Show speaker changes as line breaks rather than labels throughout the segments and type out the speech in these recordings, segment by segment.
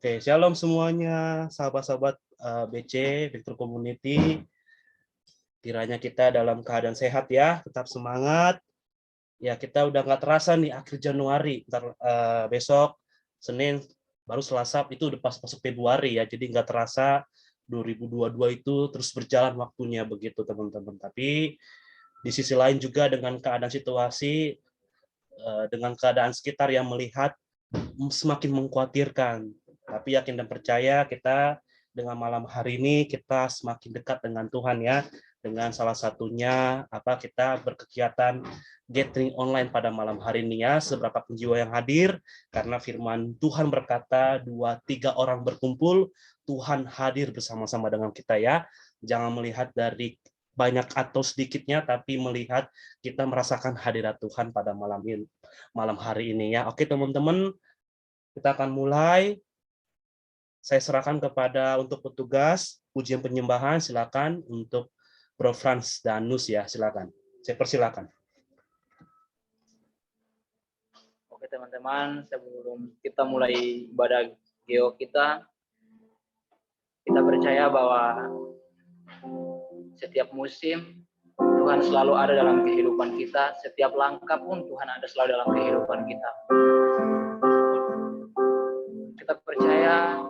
Oke, shalom semuanya, sahabat-sahabat BC, Victor Community. Kiranya kita dalam keadaan sehat ya, tetap semangat. Ya, kita udah nggak terasa nih akhir Januari. Ntar besok Senin, baru Selasa itu udah pas masuk Februari ya. Jadi nggak terasa 2022 itu terus berjalan waktunya begitu teman-teman. Tapi di sisi lain juga dengan keadaan situasi, dengan keadaan sekitar yang melihat semakin mengkhawatirkan. Tapi yakin dan percaya kita dengan malam hari ini kita semakin dekat dengan Tuhan ya. Dengan salah satunya kita berkegiatan gathering online pada malam hari ini ya. Seberapa pun jiwa yang hadir, karena firman Tuhan berkata 2-3 orang berkumpul, Tuhan hadir bersama-sama dengan kita ya. Jangan melihat dari banyak atau sedikitnya, tapi melihat kita merasakan hadirat Tuhan pada malam hari ini ya. Oke teman-teman, kita akan mulai. Saya serahkan kepada untuk petugas ujian penyembahan, silakan untuk Bro Frans Danus ya, silakan. Saya persilakan.
Oke teman-teman, sebelum kita mulai ibadah geo kita percaya bahwa setiap musim Tuhan selalu ada dalam kehidupan kita, setiap langkah pun Tuhan ada selalu dalam kehidupan kita. Kita percaya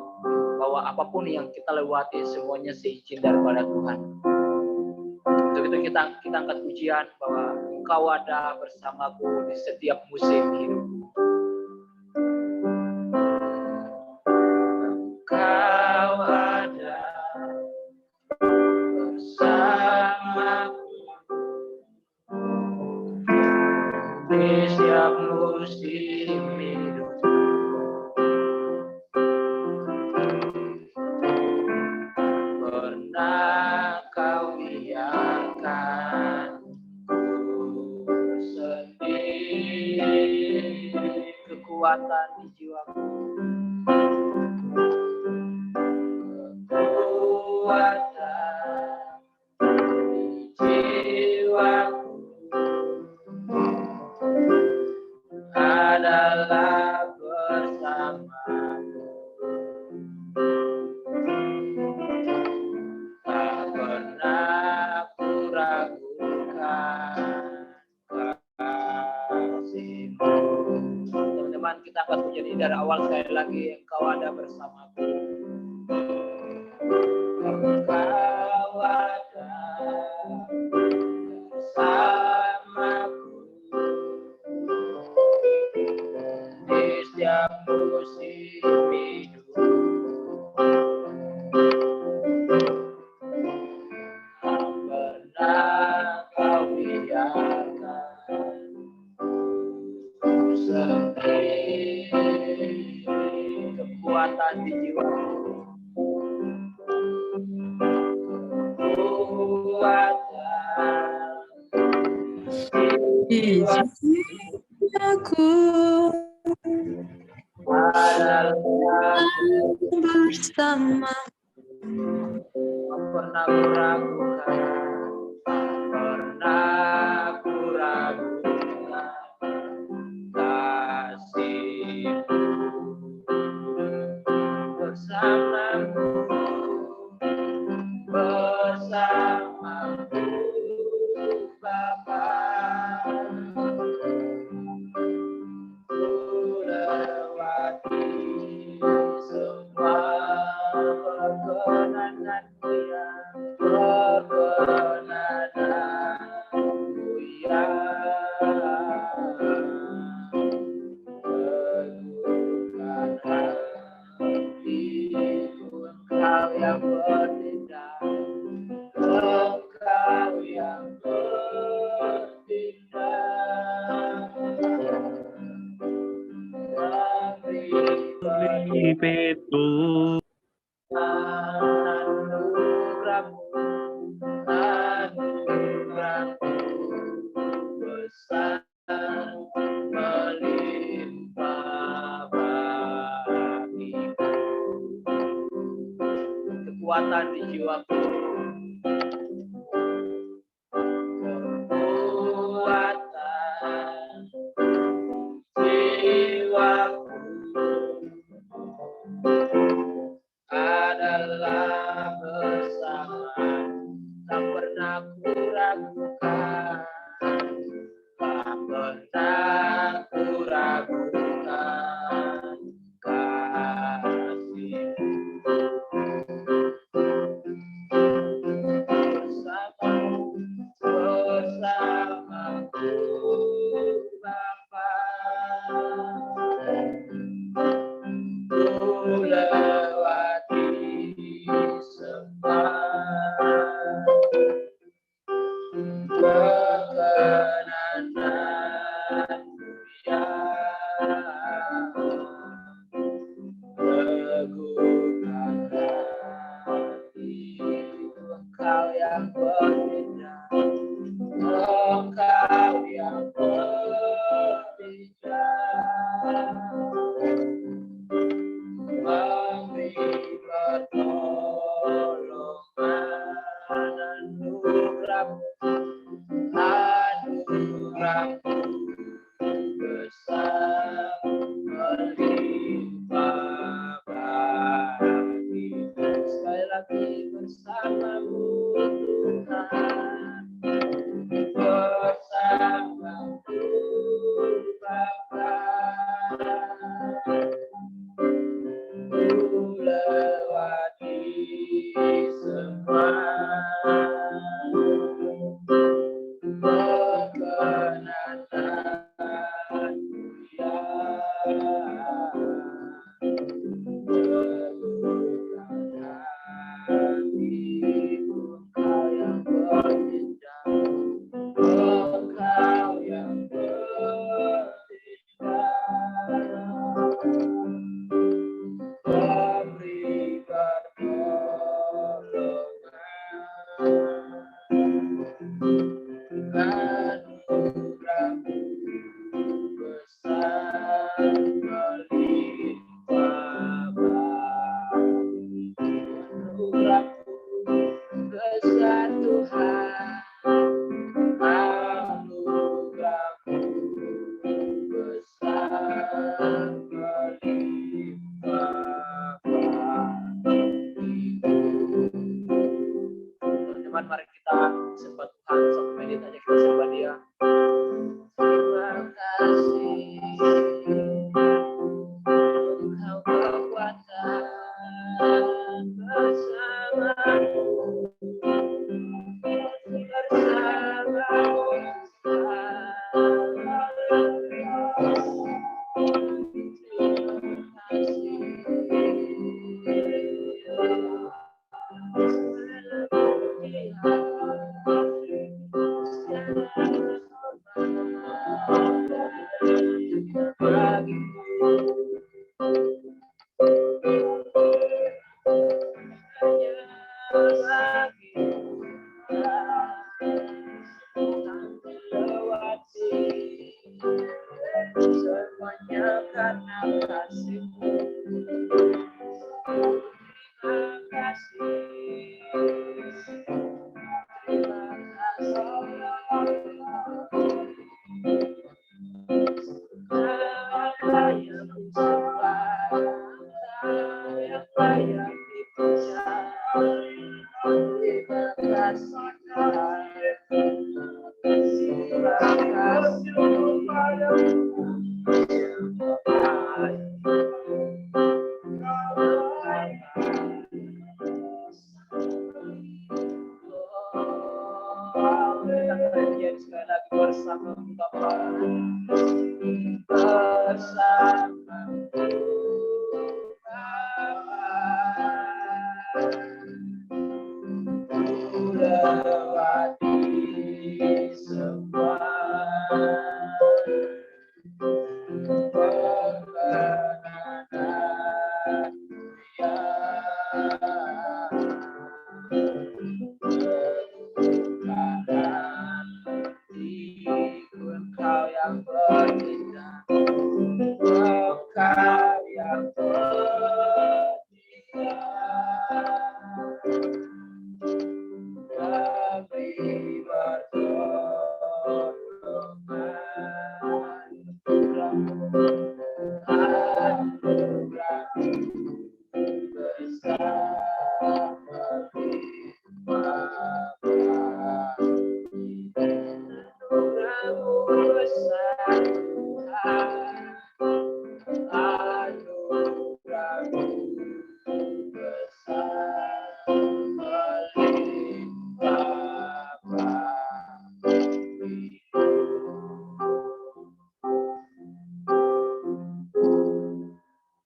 bahwa apapun yang kita lewati semuanya seizin daripada Tuhan. Untuk itu kita angkat pujian bahwa Engkau ada bersamaku di setiap musim hidupku. Engkau ada bersamaku di setiap musim hidupku. Pernah kau biarkan ku sendiri, kekuatan di jiwaku, kekuatan di jiwaku adalah bersamaku. Tak pernah ku ragukan kasih-Mu. Teman-teman, kita akan menjadi dari awal sekali lagi, Engkau ada bersamaku. Engkau ada bersamaku di setiap musim hidup. Tak pernah kau biarkan ku sendiri, kekuatan di jiwaku, kekuatan di jiwaku adalah bersama. Tak pernah ku ragukan, tak pernah ku ragukan kasih-Mu bersamaku, bersamaku Bapa. Ku lewati semua perkenananmu yang teguhkan hatiku. Engkau yang bertindak, Engkau yang bertindak.
Betul.
Anugerah-Mu besar melimpah bagiku. Kekuatan di jiwaku, kekuatan jiwaku Semuanya karena kasih-Mu. Terima kasih. Terima kasih. Yang layak dipuja. Terima kasih. Terima kasih. Sekali lagi bersama Bapa, bersama lewati semua perkenanan Engkau yang berindah, Engkau yang berindah, kami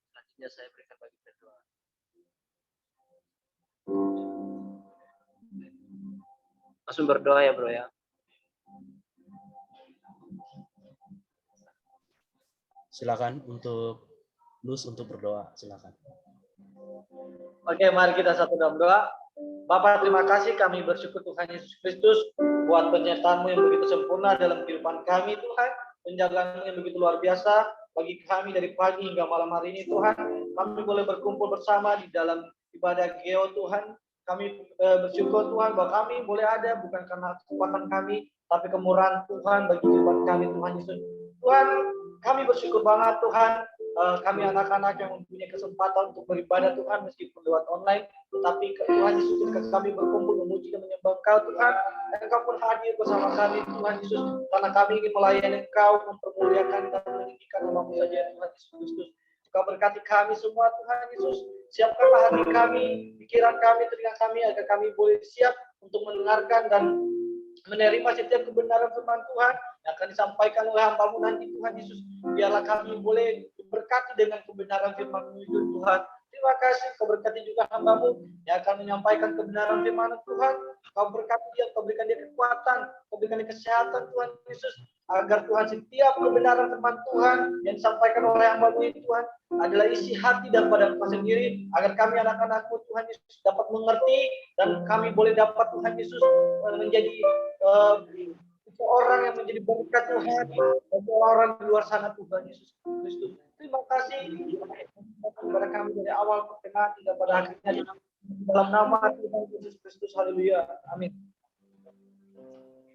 Selanjutnya saya berikan bagi berdoa. Langsung berdoa ya bro ya.
Silakan untuk Luz untuk berdoa, silakan.
Oke, mari kita satu dalam doa. Bapak, terima kasih, kami bersyukur Tuhan Yesus Kristus buat penyertaan-Mu yang begitu sempurna dalam kehidupan kami Tuhan, penjagaan-Mu yang begitu luar biasa bagi kami dari pagi hingga malam hari ini Tuhan. Kami boleh berkumpul bersama di dalam ibadah Geo Tuhan. Kami bersyukur Tuhan bahwa kami boleh ada bukan karena kekuatan kami, tapi kemurahan Tuhan bagi kehidupan kami Tuhan Yesus. Tuhan, kami bersyukur banget Tuhan. Kami anak-anak yang mempunyai kesempatan untuk beribadah Tuhan meskipun lewat online, tetapi Tuhan Yesus ketika kami berkumpul memuji dan menyembah Engkau Tuhan, dan Engkau pun hadir bersama kami Tuhan Yesus, karena kami ingin melayani Engkau, mempermuliakan dan meninggikan nama-Mu saja Tuhan Yesus Kristus. Engkau berkati kami semua Tuhan Yesus, siapkanlah hati kami, pikiran kami, telinga kami agar kami boleh siap untuk mendengarkan dan menerima setiap kebenaran firman Tuhan yang akan disampaikan oleh hamba-Mu nanti Tuhan Yesus. Biarlah kami boleh berkati dengan kebenaran firman-Mu Tuhan. Terima kasih, Kau berkati juga hamba-Mu yang akan menyampaikan kebenaran firman Tuhan. Kau berkati dia, Kau berikan dia kekuatan, Kau berikan dia kesehatan Tuhan Yesus. Agar Tuhan setiap kebenaran firman Tuhan yang disampaikan oleh hamba-Mu ini Tuhan adalah isi hati daripada Engkau sendiri. Agar kami anak-anak-Mu Tuhan Yesus dapat mengerti dan kami boleh dapat Tuhan Yesus menjadi orang yang menjadi berkat Tuhan bagi orang di luar sana Tuhan Yesus Kristus. Terima kasih kepada kami dari awal pertengahan hingga pada akhirnya dalam nama Tuhan Yesus Kristus. Haleluya. Amin.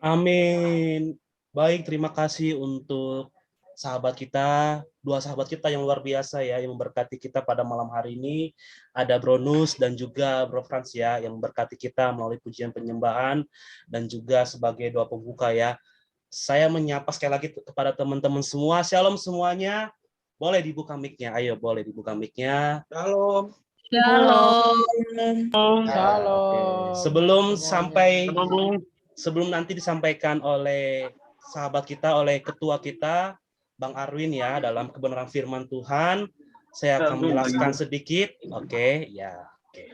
Amin. Baik, terima kasih untuk sahabat kita, dua sahabat kita yang luar biasa ya, yang memberkati kita pada malam hari ini. Ada Bro Nus dan juga Bro Frans ya, yang memberkati kita melalui pujian penyembahan dan juga sebagai doa pembuka ya. Saya menyapa sekali lagi kepada teman-teman semua. Shalom semuanya. Boleh dibuka mic-nya. Ayo, boleh dibuka mic-nya.
Shalom.
Shalom.
Shalom.
Sebelum nanti disampaikan oleh sahabat kita, oleh ketua kita, Bang Arwin ya, dalam kebenaran firman Tuhan, saya akan menjelaskan sedikit. Oke, ya. Oke.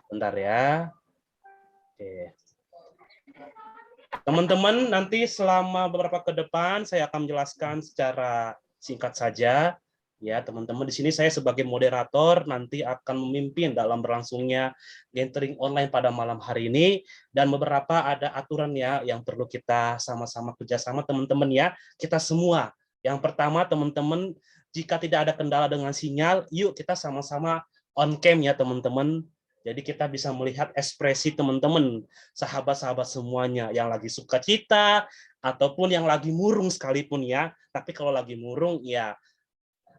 Bentar ya. Oke. Teman-teman, nanti selama beberapa ke depan saya akan menjelaskan secara singkat saja. Ya, teman-teman, di sini saya sebagai moderator nanti akan memimpin dalam berlangsungnya gathering online pada malam hari ini, dan beberapa ada aturan ya yang perlu kita sama-sama kerjasama teman-teman ya, kita semua. Yang pertama teman-teman, jika tidak ada kendala dengan sinyal, yuk kita sama-sama on cam ya teman-teman. Jadi kita bisa melihat ekspresi teman-teman, sahabat-sahabat semuanya yang lagi sukacita ataupun yang lagi murung sekalipun ya. Tapi kalau lagi murung ya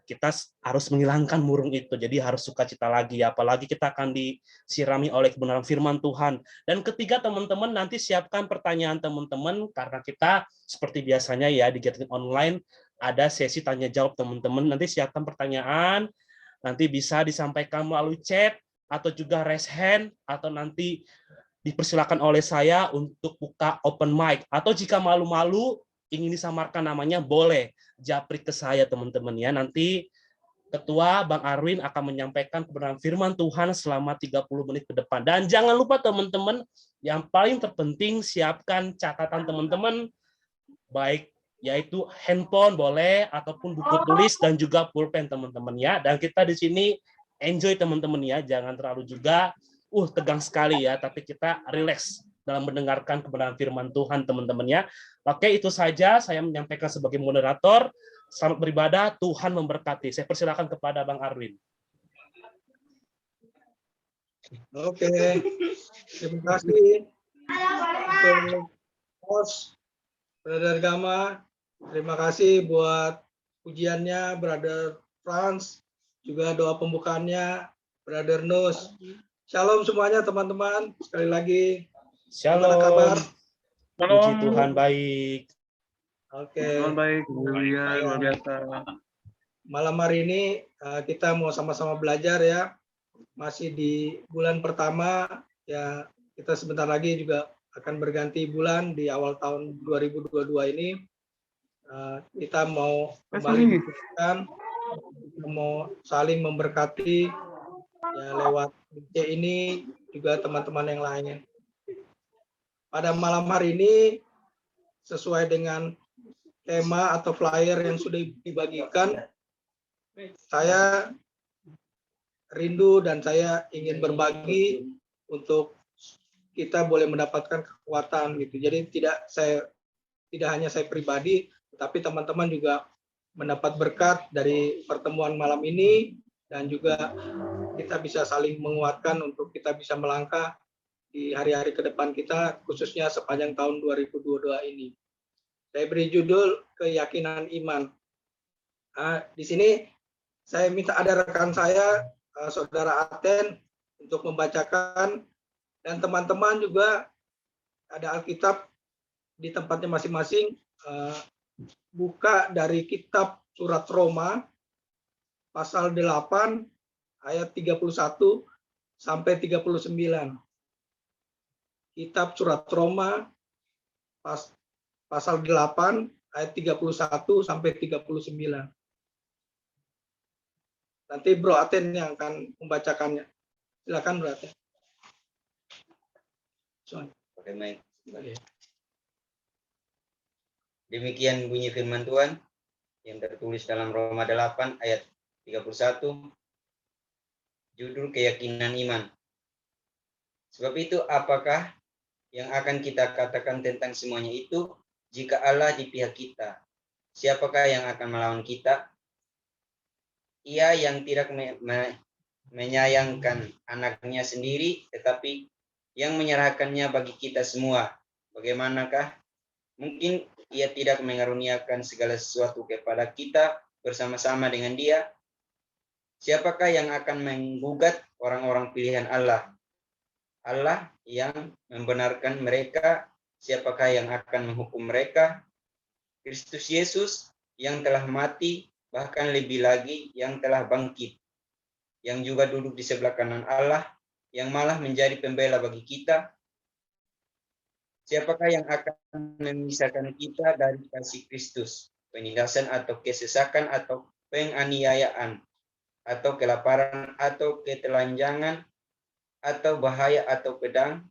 kita harus menghilangkan murung itu. Jadi harus sukacita lagi, apalagi kita akan disirami oleh kebenaran firman Tuhan. Dan ketiga, teman-teman, nanti siapkan pertanyaan teman-teman, karena kita seperti biasanya ya di gathering online ada sesi tanya jawab teman-teman. Nanti siapkan pertanyaan, nanti bisa disampaikan melalui chat atau juga raise hand, atau nanti dipersilakan oleh saya untuk buka open mic, atau jika malu-malu ingin disamarkan namanya, boleh japri ke saya teman-teman ya. Nanti Ketua Bang Arwin akan menyampaikan kebenaran firman Tuhan selama 30 menit ke depan. Dan jangan lupa teman-teman, yang paling terpenting siapkan catatan teman-teman, baik yaitu handphone boleh, ataupun buku tulis dan juga pulpen teman-teman ya. Dan kita di sini enjoy teman-teman ya, jangan terlalu juga tegang sekali ya, tapi kita relax dalam mendengarkan kebenaran firman Tuhan teman-teman ya. Oke, itu saja saya menyampaikan sebagai moderator. Selamat beribadah, Tuhan memberkati. Saya persilakan kepada Bang Arwin.
Oke, terima kasih untuk host Brother Gama. Terima kasih buat pujiannya Brother Franz, juga doa pembukaannya Brother Nus. Shalom semuanya teman-teman. Sekali lagi, gimana kabar?
Shalom. Puji Tuhan baik.
Oke.
Tuhan baik, haleluya, luar biasa.
Malam hari ini kita mau sama-sama belajar ya. Masih di bulan pertama ya, kita sebentar lagi juga akan berganti bulan di awal tahun 2022 ini. Kita mau kembali diskusikan, kita mau saling memberkati ya lewat BC ini, juga teman-teman yang lainnya. Pada malam hari ini sesuai dengan tema atau flyer yang sudah dibagikan, saya rindu dan saya ingin berbagi untuk kita boleh mendapatkan kekuatan gitu. Jadi tidak hanya saya pribadi, tetapi teman-teman juga mendapat berkat dari pertemuan malam ini, dan juga kita bisa saling menguatkan untuk kita bisa melangkah di hari-hari ke depan kita, khususnya sepanjang tahun 2022 ini. Saya beri judul keyakinan iman. Di sini saya minta ada rekan saya, Saudara Aten, untuk membacakan, dan teman-teman juga ada Alkitab di tempatnya masing-masing. Buka dari kitab surat Roma pasal 8 ayat 31 sampai 39. Kitab surat Roma pasal 8 ayat 31 sampai 39. Nanti Bro Aten yang akan membacakannya. Silakan Bro Aten.
Oke, baik. Demikian bunyi firman Tuhan yang tertulis dalam Roma 8 ayat 31, judul keyakinan iman. Sebab itu apakah yang akan kita katakan tentang semuanya itu? Jika Allah di pihak kita, siapakah yang akan melawan kita? Ia yang tidak menyayangkan anaknya sendiri, tetapi yang menyerahkannya bagi kita semua. Bagaimanakah mungkin ia tidak mengaruniakan segala sesuatu kepada kita bersama-sama dengan Dia? Siapakah yang akan menggugat orang-orang pilihan Allah? Allah yang membenarkan mereka. Siapakah yang akan menghukum mereka? Kristus Yesus yang telah mati, bahkan lebih lagi yang telah bangkit, yang juga duduk di sebelah kanan Allah, yang malah menjadi pembela bagi kita. Siapakah yang akan memisahkan kita dari kasih Kristus? Penindasan atau kesesakan atau penganiayaan atau kelaparan atau ketelanjangan atau bahaya atau pedang?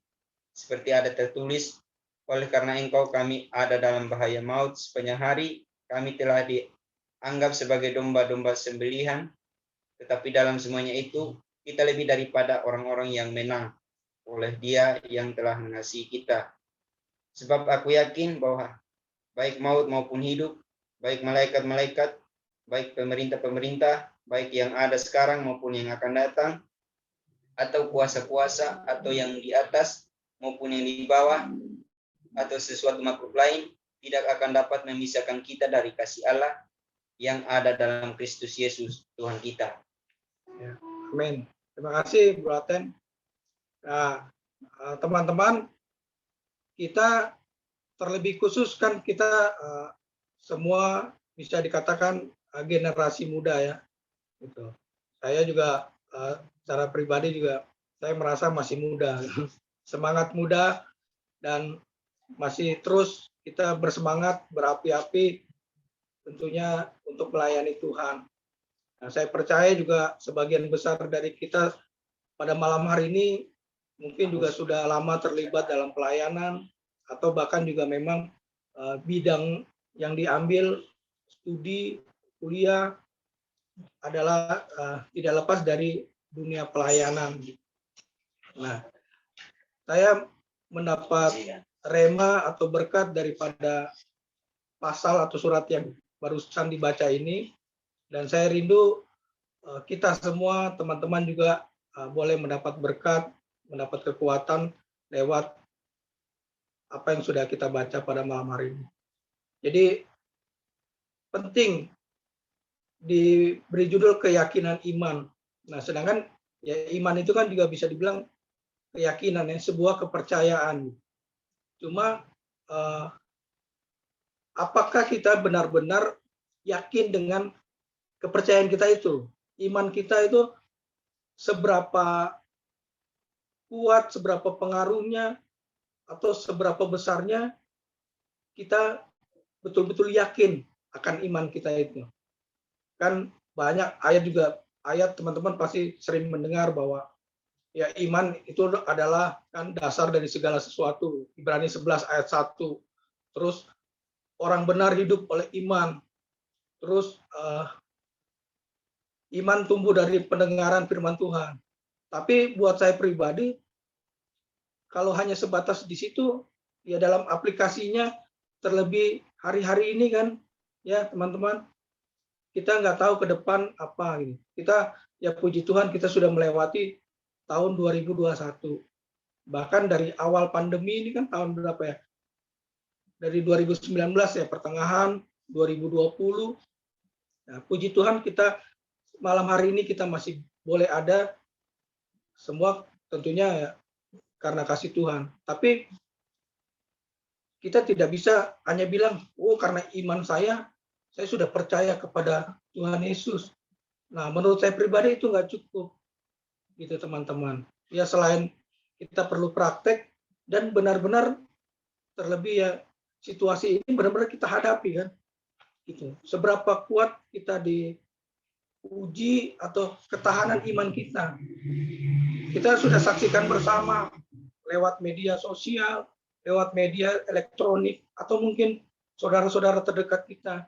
Seperti ada tertulis, oleh karena engkau kami ada dalam bahaya maut sepanjang hari, kami telah anggap sebagai domba-domba sembelihan, tetapi dalam semuanya itu kita lebih daripada orang-orang yang menang oleh Dia yang telah mengasihi kita. Sebab aku yakin bahwa baik maut maupun hidup, baik malaikat-malaikat, baik pemerintah-pemerintah, baik yang ada sekarang maupun yang akan datang, atau kuasa-kuasa, atau yang di atas maupun yang di bawah, atau sesuatu makhluk lain, tidak akan dapat memisahkan kita dari kasih Allah yang ada dalam Kristus Yesus Tuhan kita.
Ya, amin. Terima kasih, Bro Aten. Nah, teman-teman, kita terlebih khusus kan kita semua bisa dikatakan generasi muda ya. Gitu. Saya juga secara pribadi juga saya merasa masih muda, semangat muda, dan masih terus kita bersemangat, berapi-api tentunya untuk melayani Tuhan. Nah, saya percaya juga sebagian besar dari kita pada malam hari ini mungkin juga sudah lama terlibat dalam pelayanan, atau bahkan juga memang bidang yang diambil studi kuliah adalah tidak lepas dari dunia pelayanan. Nah, saya mendapat rema atau berkat daripada pasal atau surat yang barusan dibaca ini, dan saya rindu kita semua teman-teman juga boleh mendapat berkat, mendapat kekuatan lewat apa yang sudah kita baca pada malam hari ini. Jadi penting diberi judul keyakinan iman. Nah, sedangkan ya iman itu kan juga bisa dibilang keyakinan ya, sebuah kepercayaan. Cuma apakah kita benar-benar yakin dengan kepercayaan kita itu? Iman kita itu seberapa kuat, seberapa pengaruhnya, atau seberapa besarnya kita betul-betul yakin akan iman kita itu. Kan banyak ayat teman-teman pasti sering mendengar bahwa ya iman itu adalah kan dasar dari segala sesuatu. Ibrani 11 ayat 1. Terus orang benar hidup oleh iman. Terus iman tumbuh dari pendengaran firman Tuhan. Tapi buat saya pribadi, kalau hanya sebatas di situ, ya dalam aplikasinya, terlebih hari-hari ini kan, ya teman-teman, kita nggak tahu ke depan apa gitu. Kita ya puji Tuhan kita sudah melewati tahun 2021. Bahkan dari awal pandemi ini kan tahun berapa ya? Dari 2019 ya, pertengahan 2020. Nah, puji Tuhan kita malam hari ini kita masih boleh ada, semua tentunya ya, karena kasih Tuhan. Tapi kita tidak bisa hanya bilang, oh karena iman saya sudah percaya kepada Tuhan Yesus. Nah, menurut saya pribadi itu nggak cukup, gitu teman-teman. Ya selain kita perlu praktek dan benar-benar terlebih ya situasi ini benar-benar kita hadapi kan, gitu. Seberapa kuat kita diuji atau ketahanan iman kita. Kita sudah saksikan bersama lewat media sosial, lewat media elektronik, atau mungkin saudara-saudara terdekat kita.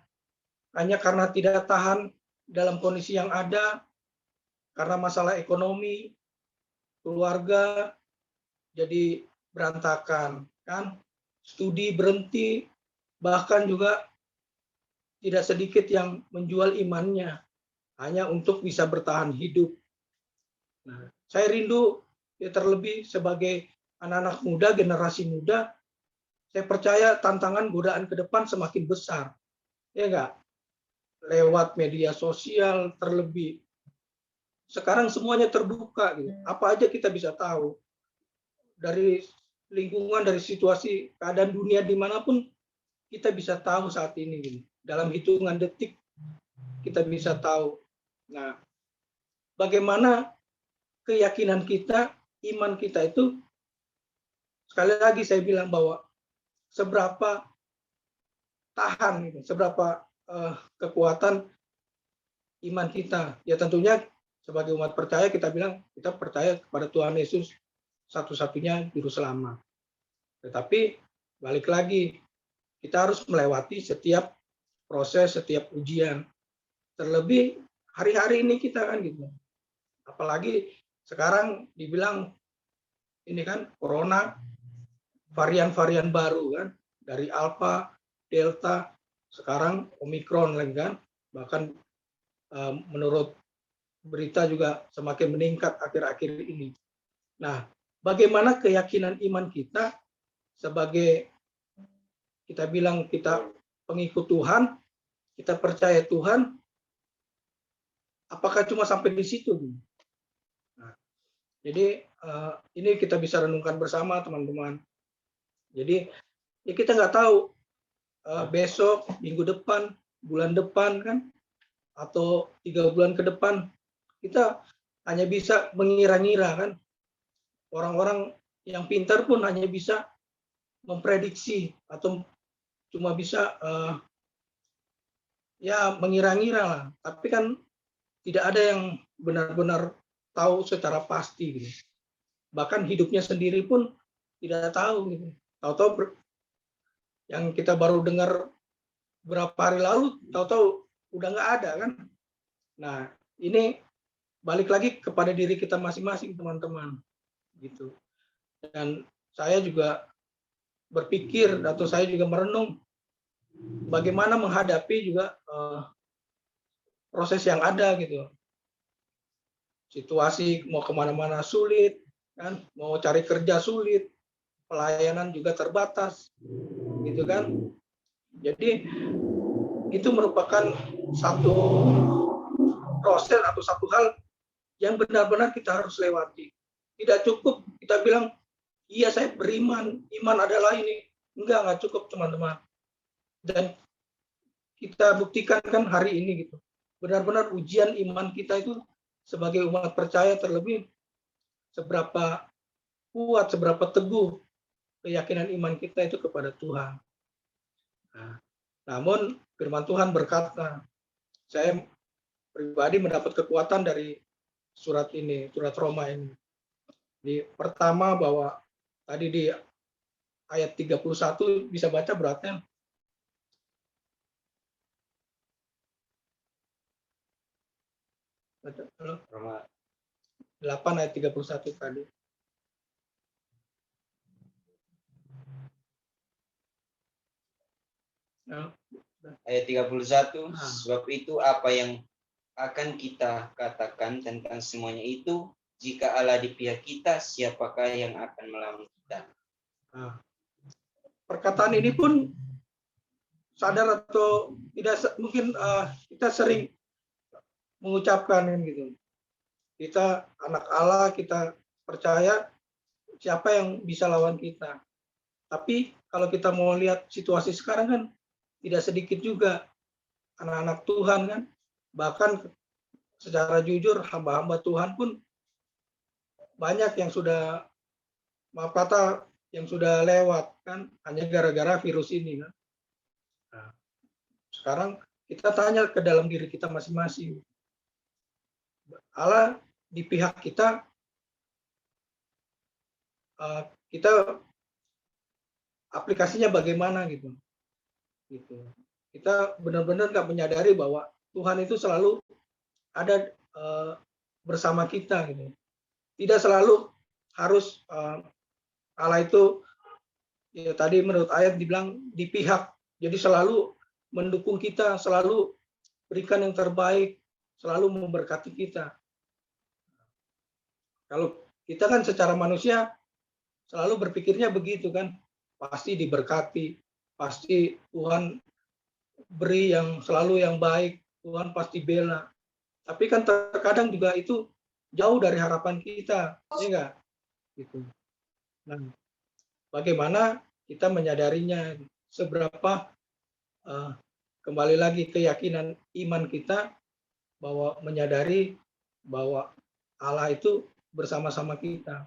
Hanya karena tidak tahan dalam kondisi yang ada, karena masalah ekonomi, keluarga jadi berantakan, kan? Studi berhenti, bahkan juga tidak sedikit yang menjual imannya hanya untuk bisa bertahan hidup. Nah, saya rindu ya terlebih sebagai anak-anak muda, generasi muda, saya percaya tantangan godaan ke depan semakin besar. Ya enggak? Lewat media sosial terlebih. Sekarang semuanya terbuka gitu. Apa aja kita bisa tahu. Dari lingkungan, dari situasi, keadaan dunia dimanapun kita bisa tahu saat ini gitu. Dalam hitungan detik kita bisa tahu. Nah, bagaimana keyakinan kita, iman kita itu, sekali lagi saya bilang bahwa seberapa tahan, gitu, seberapa kekuatan iman kita. Ya tentunya sebagai umat percaya kita bilang kita percaya kepada Tuhan Yesus satu-satunya juru selamat. Tetapi balik lagi, kita harus melewati setiap proses, setiap ujian. terlebih hari-hari ini kita kan gitu. Apalagi sekarang dibilang ini kan corona, varian-varian baru kan, dari Alpha, Delta, sekarang Omikron lagi kan, bahkan menurut berita juga semakin meningkat akhir-akhir ini. Nah, bagaimana keyakinan iman kita sebagai kita bilang kita pengikut Tuhan, kita percaya Tuhan, apakah cuma sampai di situ? Nah, jadi ini kita bisa renungkan bersama teman-teman. Jadi ya kita nggak tahu besok, minggu depan, bulan depan kan, atau 3 bulan ke depan, kita hanya bisa mengira-ngira kan. Orang-orang yang pintar pun hanya bisa memprediksi atau cuma bisa ya mengira-ngira lah. Tapi kan tidak ada yang benar-benar tahu secara pasti gitu. Bahkan hidupnya sendiri pun tidak tahu gitu. Tahu-tahu yang kita baru dengar berapa hari lalu, tahu-tahu udah nggak ada kan. Nah, ini balik lagi kepada diri kita masing-masing teman-teman gitu. Dan saya juga berpikir atau saya juga merenung bagaimana menghadapi juga proses yang ada gitu. Situasi mau kemana-mana sulit, kan? Mau cari kerja sulit, pelayanan juga terbatas, gitu kan? Jadi itu merupakan satu proses atau satu hal yang benar-benar kita harus lewati. Tidak cukup kita bilang, iya saya beriman, iman adalah ini. Enggak cukup teman-teman. Dan kita buktikan kan hari ini gitu. Benar-benar ujian iman kita itu sebagai umat percaya, terlebih seberapa kuat, seberapa teguh keyakinan iman kita itu kepada Tuhan. Nah, namun firman Tuhan berkata, saya pribadi mendapat kekuatan dari surat ini, surat Roma ini. Di pertama bahwa tadi di ayat 31 bisa baca beratnya.
Roma
8 ayat 31 tadi. Nah,
ayat 31, sebab itu apa yang akan kita katakan tentang semuanya itu, jika Allah di pihak kita, siapakah yang akan melawan kita?
Nah, perkataan ini pun sadar atau tidak mungkin kita sering mengucapkan gitu. Kita anak Allah, kita percaya siapa yang bisa lawan kita. Tapi kalau kita mau lihat situasi sekarang kan tidak sedikit juga anak-anak Tuhan kan, bahkan secara jujur hamba-hamba Tuhan pun banyak yang sudah, maaf kata, yang sudah lewat kan hanya gara-gara virus ini kan. Nah, sekarang kita tanya ke dalam diri kita masing-masing, Allah di pihak kita, kita aplikasinya bagaimana gitu. Kita benar-benar nggak menyadari bahwa Tuhan itu selalu ada bersama kita gitu. Tidak selalu harus Allah itu ya tadi menurut ayat dibilang di pihak, jadi selalu mendukung kita, selalu berikan yang terbaik, selalu memberkati kita. Kalau kita kan secara manusia selalu berpikirnya begitu kan, pasti diberkati, pasti Tuhan beri yang selalu yang baik, Tuhan pasti bela. Tapi kan terkadang juga itu jauh dari harapan kita, ya enggak? Gitu. Nah, bagaimana kita menyadarinya, seberapa kembali lagi keyakinan iman kita bahwa menyadari bahwa Allah itu bersama-sama kita.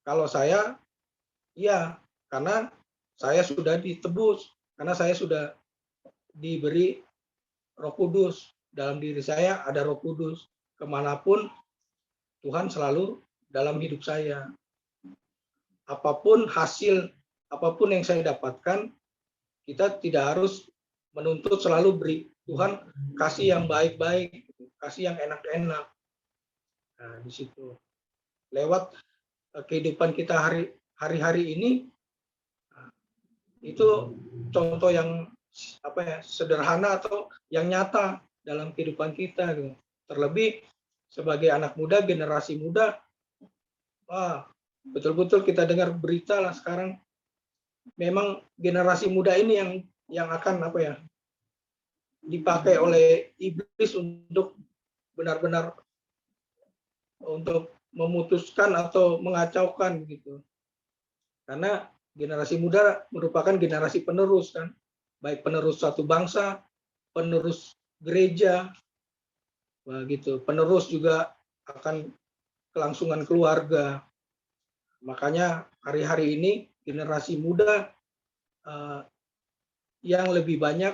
Kalau saya, ya, karena saya sudah ditebus, karena saya sudah diberi Roh Kudus. Dalam diri saya ada Roh Kudus. Kemanapun Tuhan selalu dalam hidup saya. Apapun hasil, apapun yang saya dapatkan, kita tidak harus menuntut selalu Tuhan kasih yang baik-baik, kasih yang enak-enak. Nah, di situ lewat kehidupan kita hari-hari ini, itu contoh yang sederhana atau yang nyata dalam kehidupan kita gitu. Terlebih sebagai anak muda, generasi muda, betul-betul kita dengar berita lah sekarang, memang generasi muda ini yang akan dipakai oleh iblis untuk benar-benar untuk memutuskan atau mengacaukan gitu. Karena generasi muda merupakan generasi penerus kan, baik penerus suatu bangsa, penerus gereja, begitu. Penerus juga akan kelangsungan keluarga. Makanya hari-hari ini generasi muda yang lebih banyak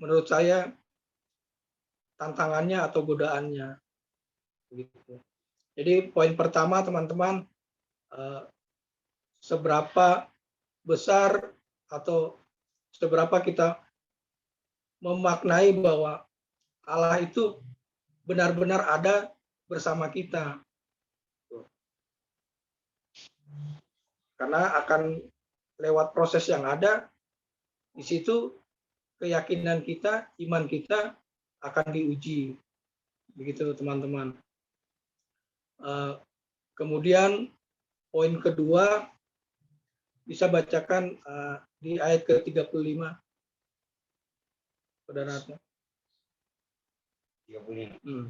menurut saya tantangannya atau godaannya. Begitu. Jadi poin pertama teman-teman, seberapa besar atau seberapa kita memaknai bahwa Allah itu benar-benar ada bersama kita. Karena akan lewat proses yang ada, di situ keyakinan kita, iman kita akan diuji. Begitu teman-teman. Kemudian poin kedua, bisa bacakan di ayat ke-35. Saudara.
35.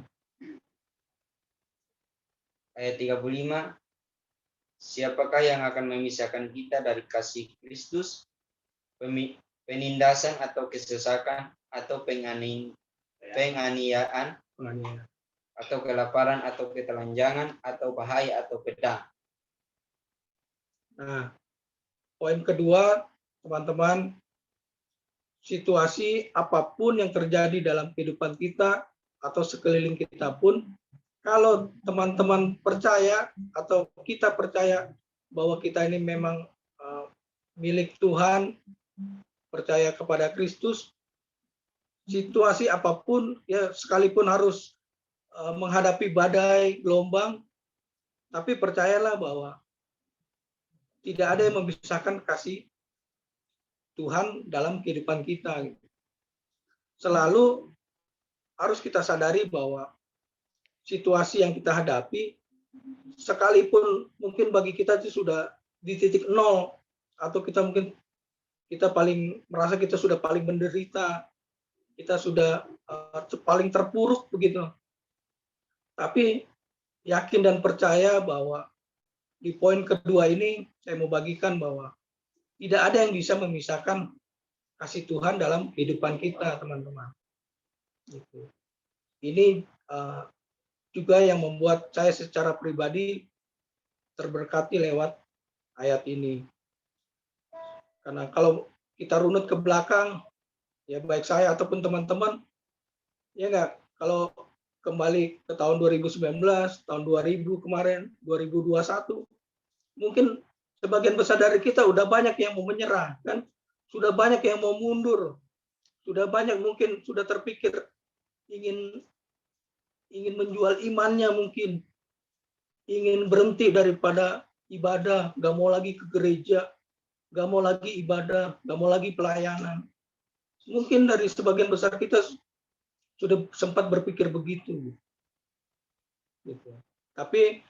Ayat 35. Siapakah yang akan memisahkan kita dari kasih Kristus? Penindasan atau kesesakan atau penganiayaan atau kelaparan atau ketelanjangan atau bahaya atau pedang.
Nah, poin kedua, teman-teman, situasi apapun yang terjadi dalam kehidupan kita atau sekeliling kita pun, kalau teman-teman percaya atau kita percaya bahwa kita ini memang milik Tuhan, percaya kepada Kristus, situasi apapun ya sekalipun harus menghadapi badai, gelombang, tapi percayalah bahwa tidak ada yang memisahkan kasih Tuhan dalam kehidupan kita. Selalu harus kita sadari bahwa situasi yang kita hadapi, sekalipun mungkin bagi kita itu sudah di titik nol, atau kita paling merasa kita sudah paling menderita, kita sudah paling terpuruk begitu. Tapi yakin dan percaya bahwa di poin kedua ini saya mau bagikan bahwa tidak ada yang bisa memisahkan kasih Tuhan dalam kehidupan kita, teman-teman. Ini juga yang membuat saya secara pribadi terberkati lewat ayat ini. Karena kalau kita runut ke belakang, ya baik saya ataupun teman-teman, ya enggak, kalau kembali ke tahun 2019, tahun 2000 kemarin, 2021, mungkin sebagian besar dari kita udah banyak yang mau menyerah, kan? Sudah banyak yang mau mundur, sudah banyak mungkin sudah terpikir ingin menjual imannya mungkin, ingin berhenti daripada ibadah, nggak mau lagi ke gereja, nggak mau lagi ibadah, nggak mau lagi pelayanan. Mungkin dari sebagian besar kita sudah sempat berpikir begitu. Gitu. Tapi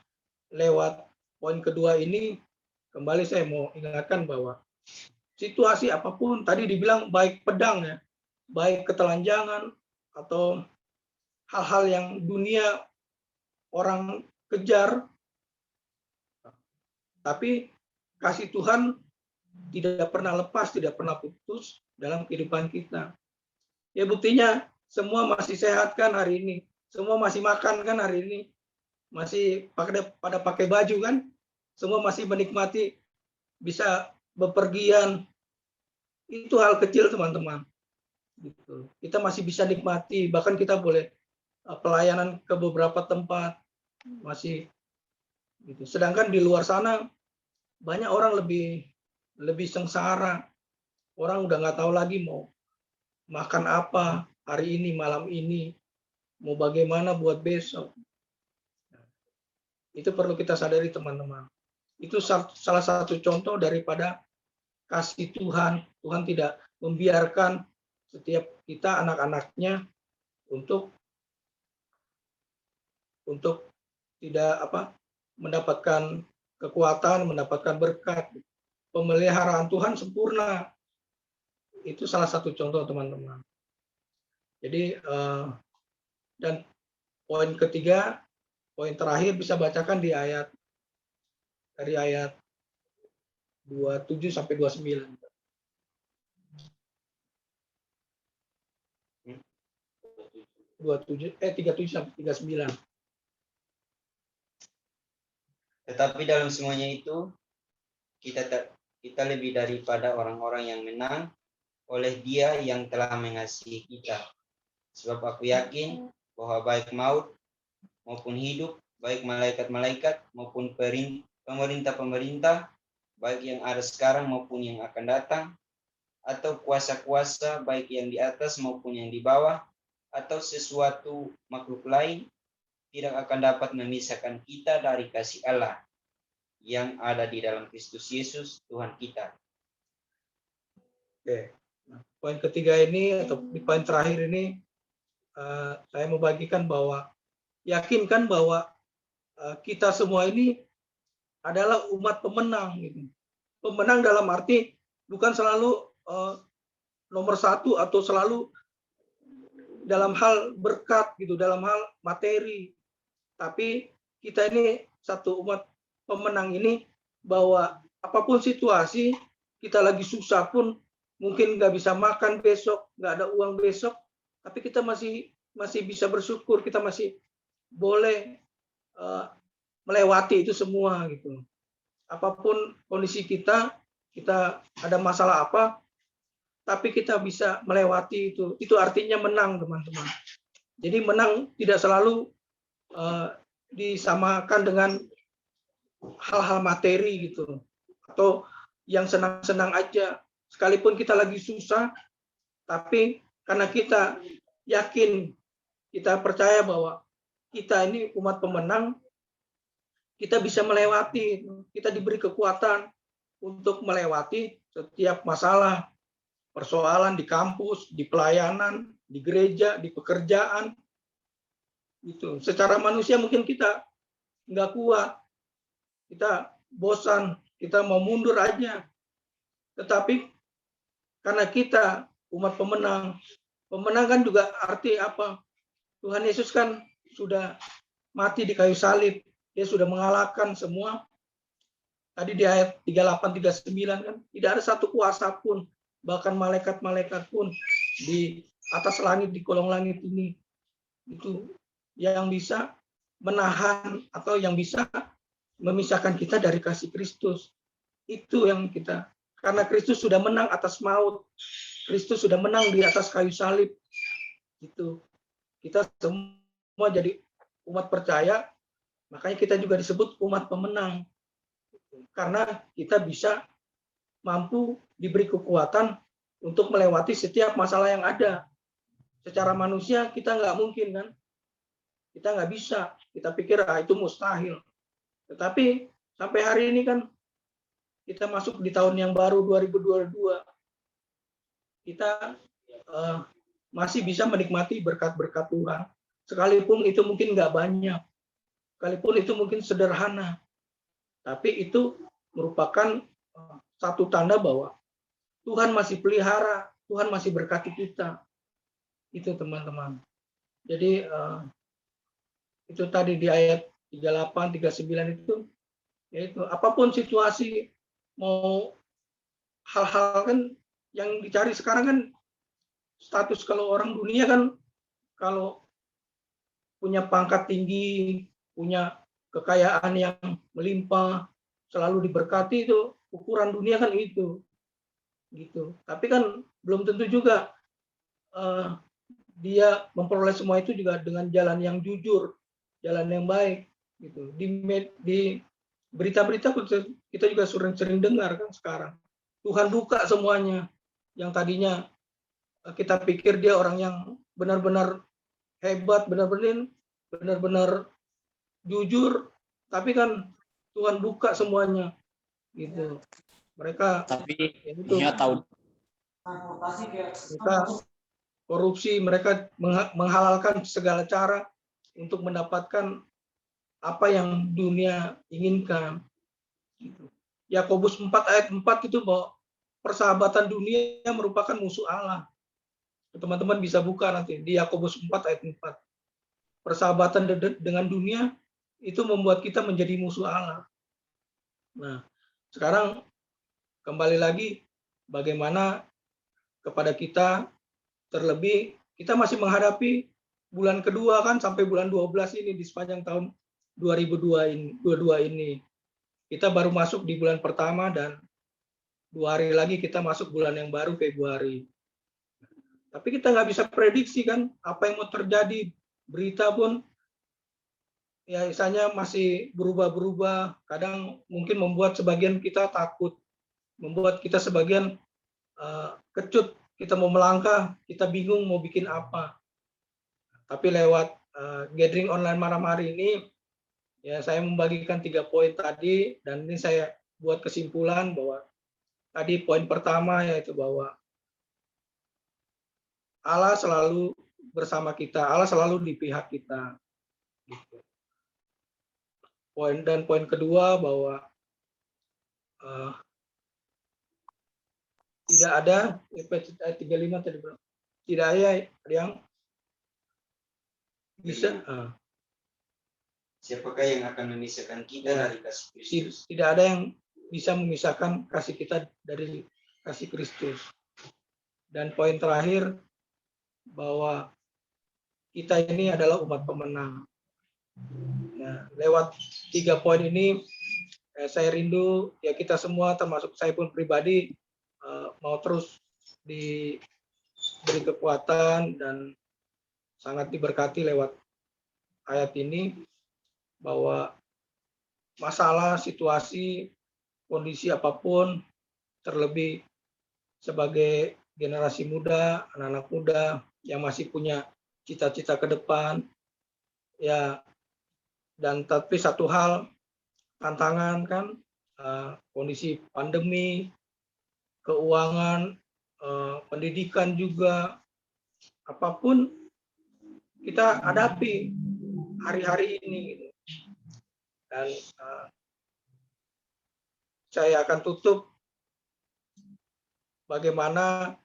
lewat poin kedua ini, kembali saya mau ingatkan bahwa situasi apapun, tadi dibilang baik pedang ya, baik ketelanjangan atau hal-hal yang dunia orang kejar, tapi kasih Tuhan tidak pernah lepas, tidak pernah putus dalam kehidupan kita. Ya buktinya semua masih sehat kan hari ini, semua masih makan kan hari ini, masih pada pakai baju kan, semua masih menikmati bisa bepergian. Itu hal kecil teman-teman. Gitu. Kita masih bisa nikmati, bahkan kita boleh pelayanan ke beberapa tempat masih. Gitu. Sedangkan di luar sana banyak orang lebih sengsara, orang udah nggak tahu lagi mau makan apa, hari ini, malam ini, mau bagaimana buat besok. Itu perlu kita sadari teman-teman. Itu salah satu contoh daripada kasih Tuhan. Tuhan tidak membiarkan setiap kita anak-anaknya untuk tidak mendapatkan kekuatan, mendapatkan berkat. Pemeliharaan Tuhan sempurna. Itu salah satu contoh teman-teman. Jadi dan poin ketiga, poin terakhir bisa bacakan di dari ayat 27 sampai 29. 37 sampai 39.
Tetapi dalam semuanya itu, kita lebih daripada orang-orang yang menang oleh Dia yang telah mengasihi kita. Sebab aku yakin bahwa baik maut maupun hidup, baik malaikat-malaikat maupun pemerintah-pemerintah, baik yang ada sekarang maupun yang akan datang, atau kuasa-kuasa baik yang di atas maupun yang di bawah, atau sesuatu makhluk lain, tidak akan dapat memisahkan kita dari kasih Allah yang ada di dalam Kristus Yesus Tuhan kita.
Oke. Nah, poin ketiga ini atau di poin terakhir ini saya mau bagikan bahwa yakinkan bahwa kita semua ini adalah umat pemenang. Gitu. Pemenang dalam arti bukan selalu nomor satu atau selalu dalam hal berkat gitu, dalam hal materi. Tapi kita ini satu umat pemenang ini bahwa apapun situasi, kita lagi susah pun, mungkin nggak bisa makan besok, nggak ada uang besok, tapi kita masih bisa bersyukur, kita masih boleh melewati itu semua gitu. Apapun kondisi kita ada masalah apa, tapi kita bisa melewati itu. Itu artinya menang, teman-teman. Jadi menang tidak selalu disamakan dengan hal-hal materi gitu, atau yang senang-senang aja. Sekalipun kita lagi susah, tapi karena kita yakin, kita percaya bahwa kita ini umat pemenang, kita bisa melewati, kita diberi kekuatan untuk melewati setiap masalah, persoalan di kampus, di pelayanan, di gereja, di pekerjaan. Itu secara manusia mungkin kita nggak kuat, kita bosan, kita mau mundur aja. Tetapi karena kita umat pemenang, pemenang kan juga arti apa? Tuhan Yesus kan sudah mati di kayu salib, dia sudah mengalahkan semua. Tadi di ayat 38, 39 kan, tidak ada satu kuasa pun, bahkan malaikat-malaikat pun di atas langit, di kolong langit ini, itu yang bisa menahan atau yang bisa memisahkan kita dari kasih Kristus. Itu yang kita, karena Kristus sudah menang atas maut, Kristus sudah menang di atas kayu salib. Itu kita semua jadi umat percaya, makanya kita juga disebut umat pemenang, karena kita bisa mampu diberi kekuatan untuk melewati setiap masalah yang ada. Secara manusia kita nggak mungkin kan, kita nggak bisa, kita pikir itu mustahil. Tetapi sampai hari ini kan kita masuk di tahun yang baru 2022, kita masih bisa menikmati berkat-berkat Tuhan, sekalipun itu mungkin nggak banyak, sekalipun itu mungkin sederhana, tapi itu merupakan satu tanda bahwa Tuhan masih pelihara, Tuhan masih berkati kita. Itu teman-teman. Jadi itu tadi di ayat 38, 39 itu, yaitu apapun situasi, mau hal-hal kan yang dicari sekarang kan status. Kalau orang dunia kan kalau punya pangkat tinggi, punya kekayaan yang melimpah, selalu diberkati, itu ukuran dunia kan itu. Gitu. Tapi kan belum tentu juga dia memperoleh semua itu juga dengan jalan yang jujur, jalan yang baik. Gitu. Di berita-berita kita juga sering dengar kan sekarang. Tuhan buka semuanya. Yang tadinya kita pikir dia orang yang benar-benar hebat, benar-benar jujur, tapi kan Tuhan buka semuanya gitu. Mereka
Tapi
ya itu,
dia tahu
mereka korupsi, mereka menghalalkan segala cara untuk mendapatkan apa yang dunia inginkan. Gitu. Yakobus 4 ayat 4 itu bahwa persahabatan dunia merupakan musuh Allah. Teman-teman bisa buka nanti di Yakobus 4 ayat 4. Persahabatan dengan dunia itu membuat kita menjadi musuh Allah. Nah, sekarang kembali lagi bagaimana kepada kita, terlebih kita masih menghadapi bulan kedua kan, sampai bulan 12 ini di sepanjang tahun 2022 ini. Kita baru masuk di bulan pertama dan 2 hari lagi kita masuk bulan yang baru, Februari. Tapi kita nggak bisa prediksi kan apa yang mau terjadi. Berita pun ya misalnya masih berubah-berubah. Kadang mungkin membuat sebagian kita takut, membuat kita sebagian kecut. Kita mau melangkah, kita bingung mau bikin apa. Tapi lewat gathering online malam hari ini, ya saya membagikan 3 poin tadi, dan ini saya buat kesimpulan bahwa tadi poin pertama yaitu bahwa Allah selalu bersama kita, Allah selalu di pihak kita. Gitu. Poin kedua bahwa tidak ada, ayat 35 tadi, tidak ada yang bisa.
Siapakah yang akan memisahkan kita dari kasih Kristus?
Tidak ada yang bisa memisahkan kasih kita dari kasih Kristus. Dan poin terakhir bahwa kita ini adalah umat pemenang. Nah, lewat 3 poin ini saya rindu ya kita semua, termasuk saya pun pribadi, mau terus diberi kekuatan dan sangat diberkati lewat ayat ini, bahwa masalah, situasi, kondisi apapun, terlebih sebagai generasi muda, anak-anak muda yang masih punya cita-cita ke depan, ya, dan tapi satu hal, tantangan kan, kondisi pandemi, keuangan, pendidikan juga, apapun kita hadapi hari-hari ini. Dan saya akan tutup bagaimana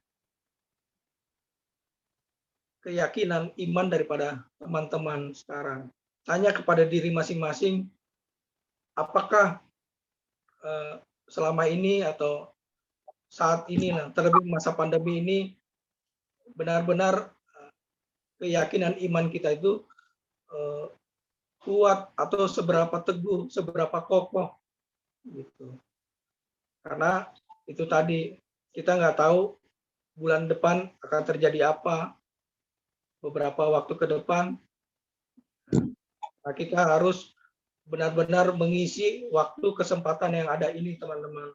keyakinan iman daripada teman-teman sekarang. Tanya kepada diri masing-masing, apakah selama ini atau saat ini, terlebih masa pandemi ini, benar-benar keyakinan iman kita itu kuat atau seberapa teguh, seberapa kokoh gitu. Karena itu tadi, kita nggak tahu bulan depan akan terjadi apa, beberapa waktu ke depan. Nah, kita harus benar-benar mengisi waktu kesempatan yang ada ini, teman-teman.